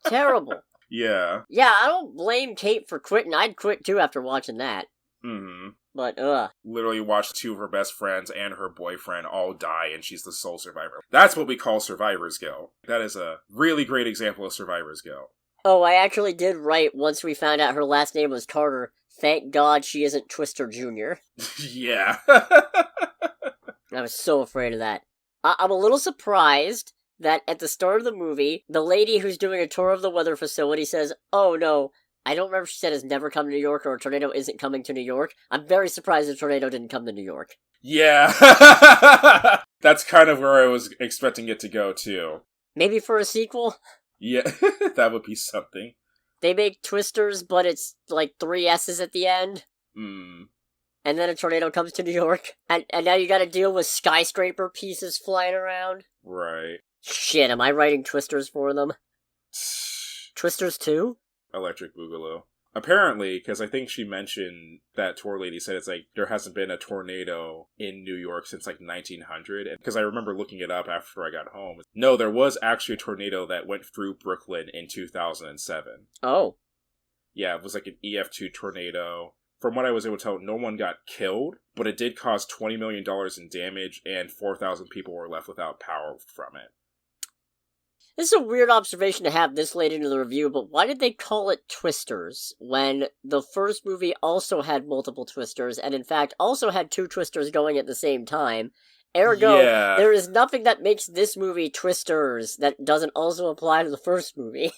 Terrible. Yeah. Yeah, I don't blame Kate for quitting. I'd quit too after watching that. Mm-hmm. But, Literally watched 2 of her best friends and her boyfriend all die, and she's the sole survivor. That's what we call survivor's guilt. That is a really great example of survivor's guilt. Oh, I actually did write once we found out her last name was Carter. Thank God she isn't Twister Jr. Yeah. I was so afraid of that. I'm a little surprised that at the start of the movie, the lady who's doing a tour of the weather facility says, "Oh no, I don't remember if she said it's never come to New York or a tornado isn't coming to New York." I'm very surprised the tornado didn't come to New York. Yeah. That's kind of where I was expecting it to go, too. Maybe for a sequel? Yeah, that would be something. They make Twisters, but it's like 3 S's at the end. Hmm. And then a tornado comes to New York. And now you gotta deal with skyscraper pieces flying around. Right. Shit, am I writing Twisters for them? Twisters 2? Electric Boogaloo. Apparently, because I think she mentioned that tour lady said it's like there hasn't been a tornado in New York since like 1900. Because I remember looking it up after I got home. No, there was actually a tornado that went through Brooklyn in 2007. Oh. Yeah, it was like an EF2 tornado. From what I was able to tell, no one got killed, but it did cause $20 million in damage, and 4,000 people were left without power from it. This is a weird observation to have this late into the review, but why did they call it Twisters when the first movie also had multiple Twisters, and in fact also had 2 Twisters going at the same time? Ergo, There is nothing that makes this movie Twisters that doesn't also apply to the first movie.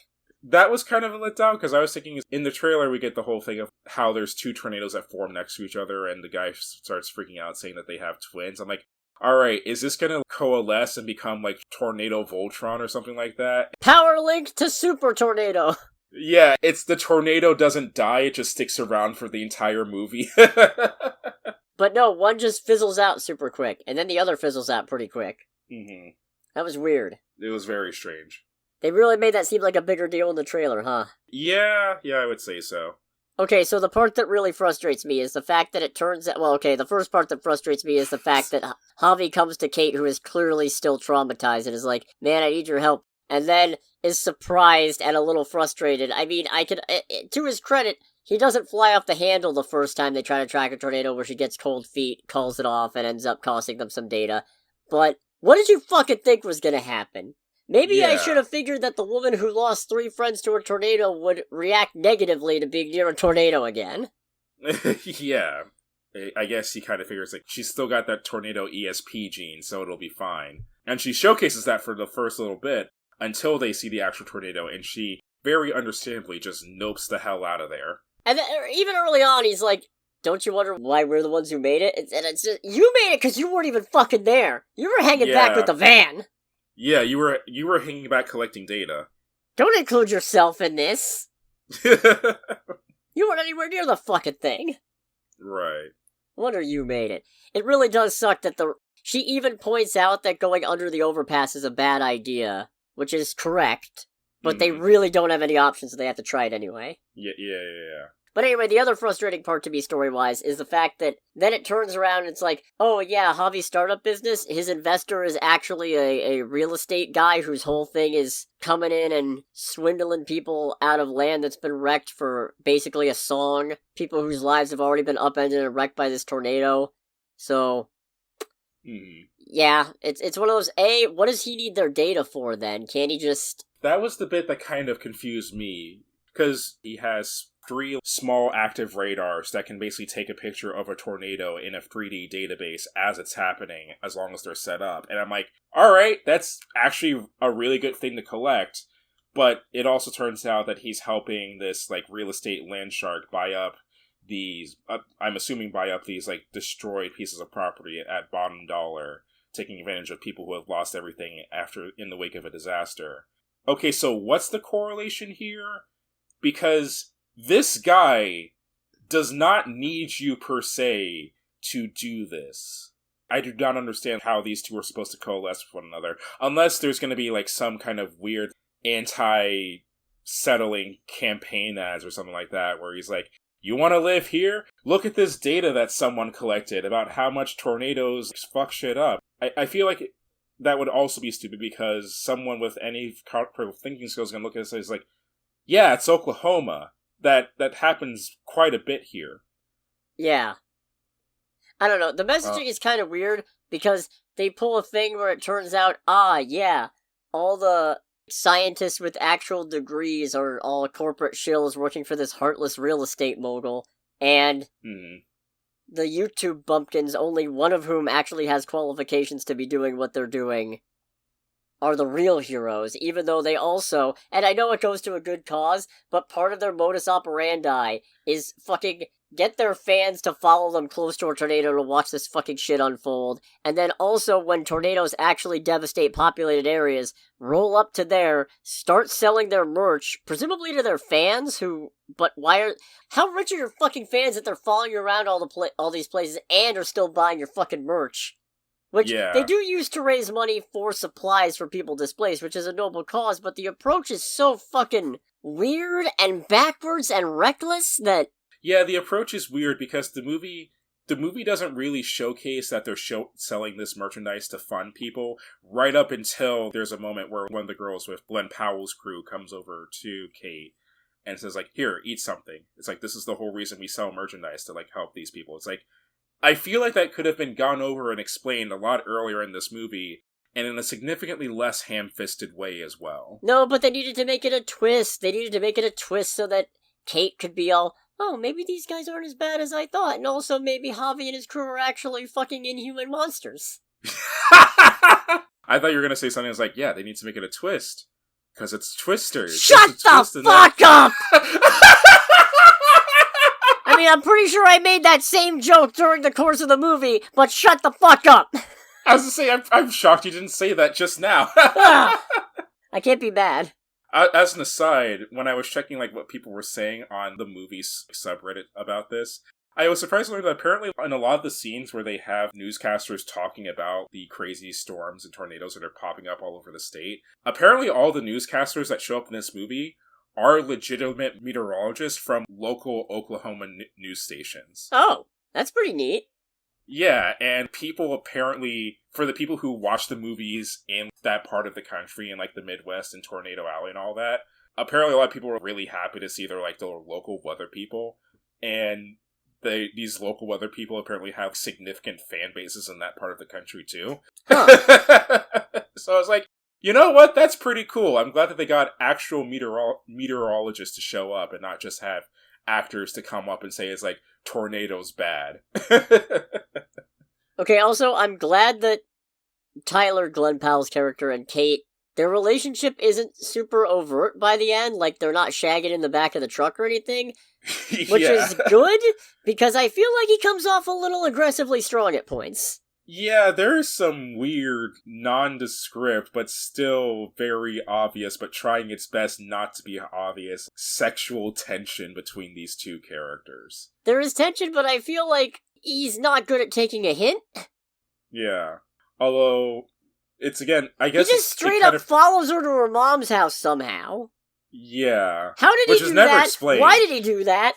That was kind of a letdown, because I was thinking, in the trailer we get the whole thing of how there's 2 tornadoes that form next to each other, and the guy starts freaking out saying that they have twins. I'm like, alright, is this gonna coalesce and become like Tornado Voltron or something like that? Power link to Super Tornado! Yeah, it's the tornado doesn't die, it just sticks around for the entire movie. But no, one just fizzles out super quick, and then the other fizzles out pretty quick. Mm-hmm. That was weird. It was very strange. They really made that seem like a bigger deal in the trailer, huh? Yeah, I would say so. Okay, so the part that really frustrates me is the fact that it turns out... Well, okay, the first part that frustrates me is the fact that Javi comes to Kate, who is clearly still traumatized, and is like, "Man, I need your help." And then is surprised and a little frustrated. I mean, to his credit, he doesn't fly off the handle the first time they try to track a tornado where she gets cold feet, calls it off, and ends up costing them some data. But what did you fucking think was gonna happen? Maybe I should have figured that the woman who lost 3 friends to a tornado would react negatively to being near a tornado again. Yeah. I guess he kind of figures, like, she's still got that tornado ESP gene, so it'll be fine. And she showcases that for the first little bit, until they see the actual tornado, and she, very understandably, just nopes the hell out of there. And then, even early on, he's like, "Don't you wonder why we're the ones who made it?" And it's just, you made it because you weren't even fucking there! You were hanging back with the van! Yeah, you were hanging back collecting data. Don't include yourself in this! You weren't anywhere near the fucking thing! Right. Wonder you made it. It really does suck that she even points out that going under the overpass is a bad idea, which is correct, But they really don't have any options, so they have to try it anyway. Yeah. But anyway, the other frustrating part to me story-wise is the fact that then it turns around and it's like, oh yeah, Javi's startup business, his investor is actually a real estate guy whose whole thing is coming in and swindling people out of land that's been wrecked for basically a song. People whose lives have already been upended and wrecked by this tornado. So, yeah, it's one of those, what does he need their data for then? Can't he just... That was the bit that kind of confused me, because he has 3 small active radars that can basically take a picture of a tornado in a 3D database as it's happening, as long as they're set up. And I'm like, alright, that's actually a really good thing to collect, but it also turns out that he's helping this, like, real estate land shark buy up these, I'm assuming buy up these, like, destroyed pieces of property at bottom dollar, taking advantage of people who have lost everything in the wake of a disaster. Okay, so what's the correlation here? Because this guy does not need you per se to do this. I do not understand how these two are supposed to coalesce with one another, unless there's going to be like some kind of weird anti-settling campaign ads or something like that, where he's like, you want to live here? Look at this data that someone collected about how much tornadoes fuck shit up. I feel like that would also be stupid, because someone with any critical thinking skills can look at this and say, like, yeah, it's Oklahoma. That happens quite a bit here. Yeah. I don't know. The messaging is kind of weird, because they pull a thing where it turns out, yeah, all the scientists with actual degrees are all corporate shills working for this heartless real estate mogul, and the YouTube bumpkins, only one of whom actually has qualifications to be doing what they're doing, are the real heroes, even though they also, and I know it goes to a good cause, but part of their modus operandi is fucking get their fans to follow them close to a tornado to watch this fucking shit unfold, and then also, when tornadoes actually devastate populated areas, roll up to there, start selling their merch, presumably to their fans, how rich are your fucking fans that they're following you around all these places and are still buying your fucking merch? Which they do use to raise money for supplies for people displaced, which is a noble cause, but the approach is so fucking weird and backwards and reckless that... Yeah, the approach is weird because the movie doesn't really showcase that they're selling this merchandise to fund people, right up until there's a moment where one of the girls with Glenn Powell's crew comes over to Kate and says, like, here, eat something. It's like, this is the whole reason we sell merchandise, to, like, help these people. It's like, I feel like that could have been gone over and explained a lot earlier in this movie, and in a significantly less ham-fisted way as well. No, but they needed to make it a twist. They needed to make it a twist so that Kate could be all, oh, maybe these guys aren't as bad as I thought, and also maybe Javi and his crew are actually fucking inhuman monsters. I thought you were going to say something that's like, yeah, they need to make it a twist, because it's Twisters. Shut the fuck up! I mean, I'm pretty sure I made that same joke during the course of the movie, but shut the fuck up! I was to say, I'm shocked you didn't say that just now. I can't be mad. As an aside, when I was checking like what people were saying on the movie's subreddit about this, I was surprised to learn that apparently in a lot of the scenes where they have newscasters talking about the crazy storms and tornadoes that are popping up all over the state, apparently all the newscasters that show up in this movie are legitimate meteorologists from local Oklahoma news stations. Oh, that's pretty neat. Yeah, and people apparently, for the people who watch the movies in that part of the country, in like the Midwest and Tornado Alley and all that, apparently a lot of people are really happy to see their like the local weather people, and these local weather people apparently have significant fan bases in that part of the country too. Huh. So I was like, you know what? That's pretty cool. I'm glad that they got actual meteorologists to show up and not just have actors to come up and say it's like, tornado's bad. Okay, also, I'm glad that Tyler, Glenn Powell's character, and Kate, their relationship isn't super overt by the end, like they're not shagging in the back of the truck or anything, which is good, because I feel like he comes off a little aggressively strong at points. Yeah, there's some weird, nondescript, but still very obvious, but trying its best not to be obvious, sexual tension between these two characters. There is tension, but I feel like he's not good at taking a hint. Yeah. Although, it's again, I guess... He just straight up follows her to her mom's house somehow. Yeah. How did Which he is do never that? explained. Why did he do that?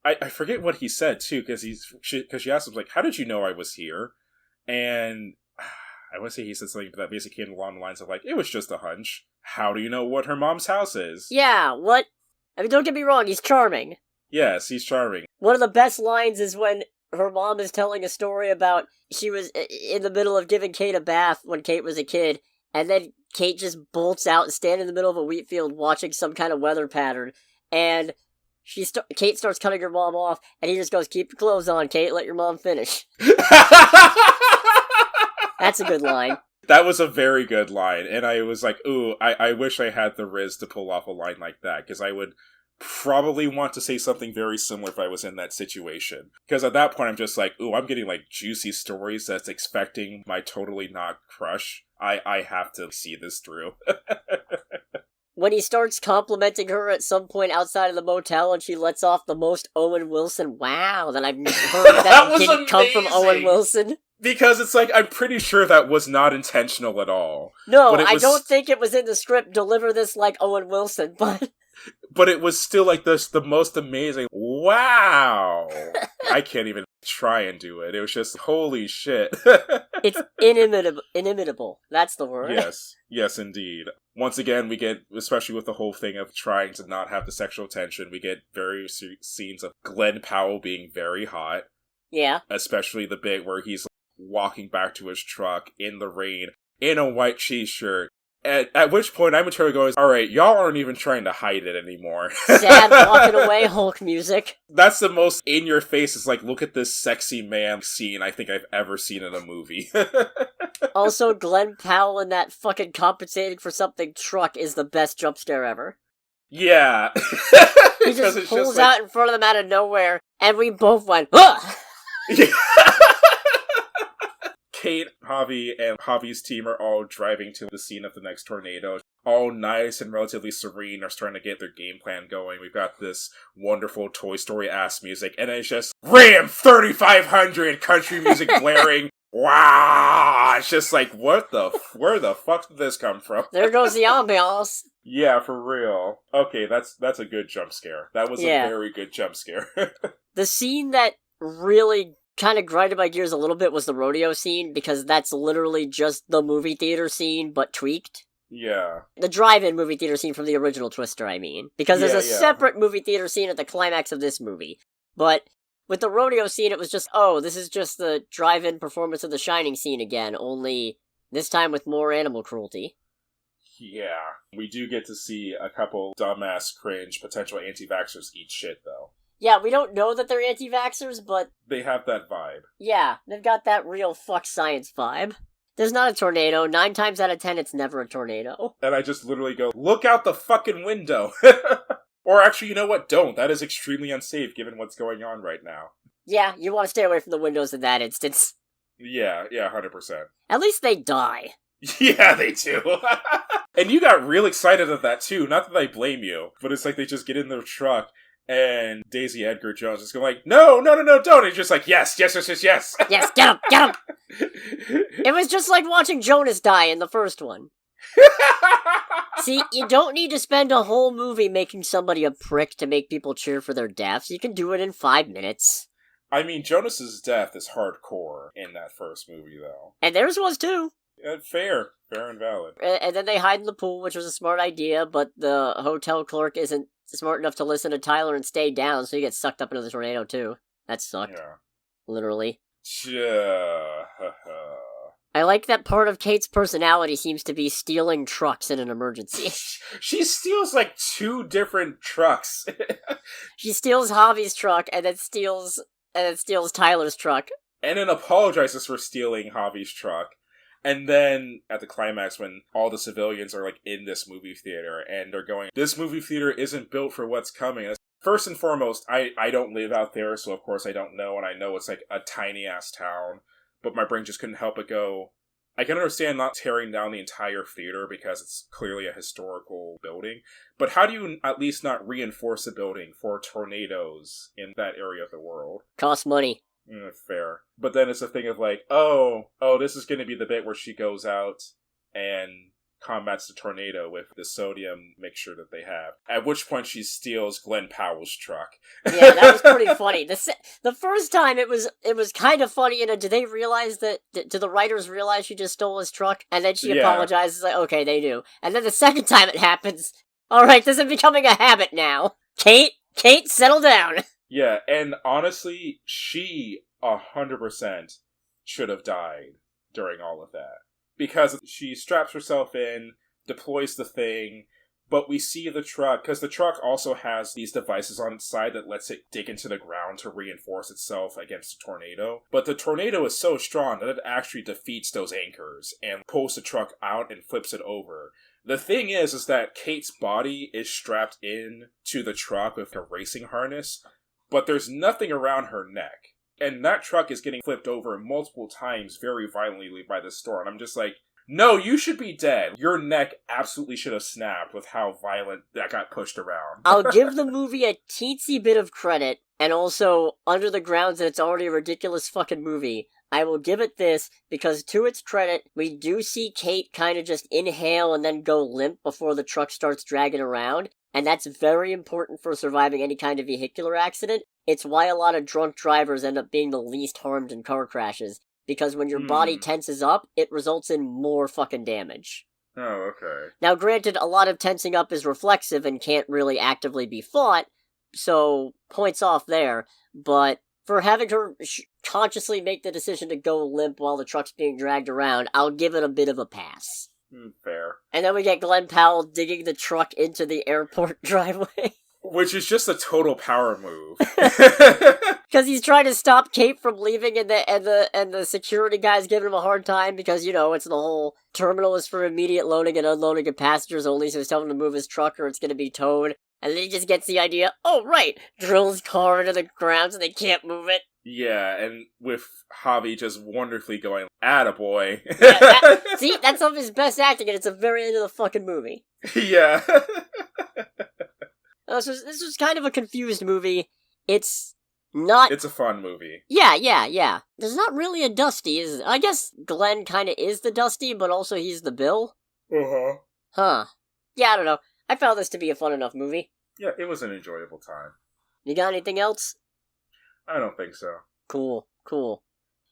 I forget what he said, too, because she asked him, like, how did you know I was here? And I want to say he said something that basically came along the lines of, like, it was just a hunch. How do you know what her mom's house is? Yeah, what? I mean, don't get me wrong, he's charming. Yes, he's charming. One of the best lines is when her mom is telling a story about she was in the middle of giving Kate a bath when Kate was a kid, and then Kate just bolts out and stands in the middle of a wheat field watching some kind of weather pattern, and Kate starts cutting her mom off, and he just goes, "Keep your clothes on, Kate, let your mom finish." That's a good line. That was a very good line, and I was like, ooh, I wish I had the riz to pull off a line like that, because I would probably want to say something very similar if I was in that situation. Because at that point, I'm just like, ooh, I'm getting, like, juicy stories that's expecting my totally not crush. I have to see this through. When he starts complimenting her at some point outside of the motel and she lets off the most Owen Wilson wow that I've heard that didn't amazing. Come from Owen Wilson. Because it's like, I'm pretty sure that was not intentional at all. No, I don't think it was in the script, deliver this like Owen Wilson, but... But it was still like the most amazing, wow! I can't even try and do it. It was just, holy shit. It's inimitable. That's the word. Yes, indeed. Once again, we get, especially with the whole thing of trying to not have the sexual tension, we get various scenes of Glenn Powell being very hot. Yeah. Especially the bit where he's walking back to his truck in the rain, in a white cheese shirt. At which point, I'm literally going, alright, y'all aren't even trying to hide it anymore. Sad walking away Hulk music. That's the most in your face, it's like, look at this sexy man scene I think I've ever seen in a movie. Also, Glenn Powell in that fucking compensating for something truck is the best jump scare ever. Yeah. He just pulls out in front of them out of nowhere, and we both went, ugh! Kate, Javi, and Javi's team are all driving to the scene of the next tornado. All nice and relatively serene, are starting to get their game plan going. We've got this wonderful Toy Story-ass music, and it's just Ram 3500 country music blaring. Wow! It's just like, where the fuck did this come from? There goes the ambiance. Yeah, for real. Okay, that's a good jump scare. That was a very good jump scare. The scene that really kind of grinded my gears a little bit was the rodeo scene, because that's literally just the movie theater scene, but tweaked. Yeah. The drive-in movie theater scene from the original Twister, I mean. Because there's a separate movie theater scene at the climax of this movie. But with the rodeo scene, it was just, oh, this is just the drive-in performance of the Shining scene again, only this time with more animal cruelty. Yeah. We do get to see a couple dumbass, cringe, potential anti-vaxxers eat shit, though. Yeah, we don't know that they're anti-vaxxers, but... They have that vibe. Yeah, they've got that real fuck science vibe. There's not a tornado. 9 times out of 10, it's never a tornado. And I just literally go, look out the fucking window! Or actually, you know what? Don't. That is extremely unsafe, given what's going on right now. Yeah, you want to stay away from the windows in that instance. Yeah, 100%. At least they die. Yeah, they do. And you got real excited at that, too. Not that I blame you, but it's like they just get in their truck, and Daisy Edgar Jones is going like, no, don't. And just like, yes. Yes, get him. It was just like watching Jonas die in the first one. See, you don't need to spend a whole movie making somebody a prick to make people cheer for their deaths. You can do it in 5 minutes. I mean, Jonas's death is hardcore in that first movie, though. And theirs was, too. Fair and valid. And then they hide in the pool, which was a smart idea, but the hotel clerk isn't smart enough to listen to Tyler and stay down, so he gets sucked up into the tornado, too. That sucked. Yeah. Literally. I like that part of Kate's personality seems to be stealing trucks in an emergency. She steals, like, 2 different trucks. She steals Javi's truck, and then steals Tyler's truck. And then apologizes for stealing Javi's truck. And then, at the climax, when all the civilians are, like, in this movie theater, and they're going, this movie theater isn't built for what's coming. First and foremost, I don't live out there, so of course I don't know, and I know it's, like, a tiny-ass town. But my brain just couldn't help but go, I can understand not tearing down the entire theater because it's clearly a historical building, but how do you at least not reinforce a building for tornadoes in that area of the world? Costs money. Fair. But then it's a thing of like, oh, this is going to be the bit where she goes out and combats the tornado with the sodium mixture that they have. At which point she steals Glenn Powell's truck. Yeah, that was pretty funny. The first time it was kind of funny, do they realize that, do the writers realize she just stole his truck? And then she apologizes, like, okay, they do. And then the second time it happens, alright, this is becoming a habit now. Kate, settle down. Yeah, and honestly, she 100% should have died during all of that. Because she straps herself in, deploys the thing, but we see the truck, because the truck also has these devices on its side that lets it dig into the ground to reinforce itself against the tornado. But the tornado is so strong that it actually defeats those anchors and pulls the truck out and flips it over. The thing is that Kate's body is strapped in to the truck with a racing harness, but there's nothing around her neck. And that truck is getting flipped over multiple times very violently by the storm. I'm just like, no, you should be dead. Your neck absolutely should have snapped with how violent that got pushed around. I'll give the movie a teensy bit of credit, and also, under the grounds that it's already a ridiculous fucking movie, I will give it this, because to its credit, we do see Kate kind of just inhale and then go limp before the truck starts dragging around, and that's very important for surviving any kind of vehicular accident. It's why a lot of drunk drivers end up being the least harmed in car crashes, because when your body tenses up, it results in more fucking damage. Oh, okay. Now, granted, a lot of tensing up is reflexive and can't really actively be fought, so points off there, but for having her consciously make the decision to go limp while the truck's being dragged around, I'll give it a bit of a pass. Fair. And then we get Glenn Powell digging the truck into the airport driveway. Which is just a total power move. Because he's trying to stop Kate from leaving, and the security guy's giving him a hard time because, it's the whole terminal is for immediate loading and unloading of passengers only, so he's telling him to move his truck or it's going to be towed. And then he just gets the idea, oh right, drills car into the ground so they can't move it. Yeah, and with Javi just wonderfully going, attaboy. See, that's some of his best acting, and it's the very end of the fucking movie. Yeah. This was kind of a confused movie. It's not... It's a fun movie. Yeah. There's not really a Dusty, is it? I guess Glenn kind of is the Dusty, but also he's the Bill. Uh-huh. Huh. Yeah, I don't know. I found this to be a fun enough movie. Yeah, it was an enjoyable time. You got anything else? I don't think so. Cool.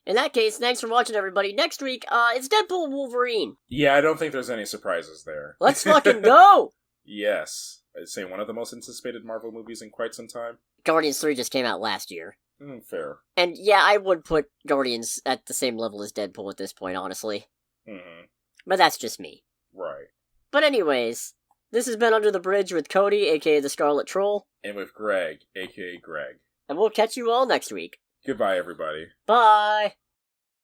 In that case, thanks for watching, everybody. Next week, it's Deadpool and Wolverine. Yeah, I don't think there's any surprises there. Let's fucking go! Yes. I'd say one of the most anticipated Marvel movies in quite some time. Guardians 3 just came out last year. Fair. And yeah, I would put Guardians at the same level as Deadpool at this point, honestly. Mm-hmm. But that's just me. Right. But anyways, this has been Under the Bridge with Cody, aka the Scarlet Troll. And with Greg, aka Greg. And we'll catch you all next week. Goodbye, everybody. Bye!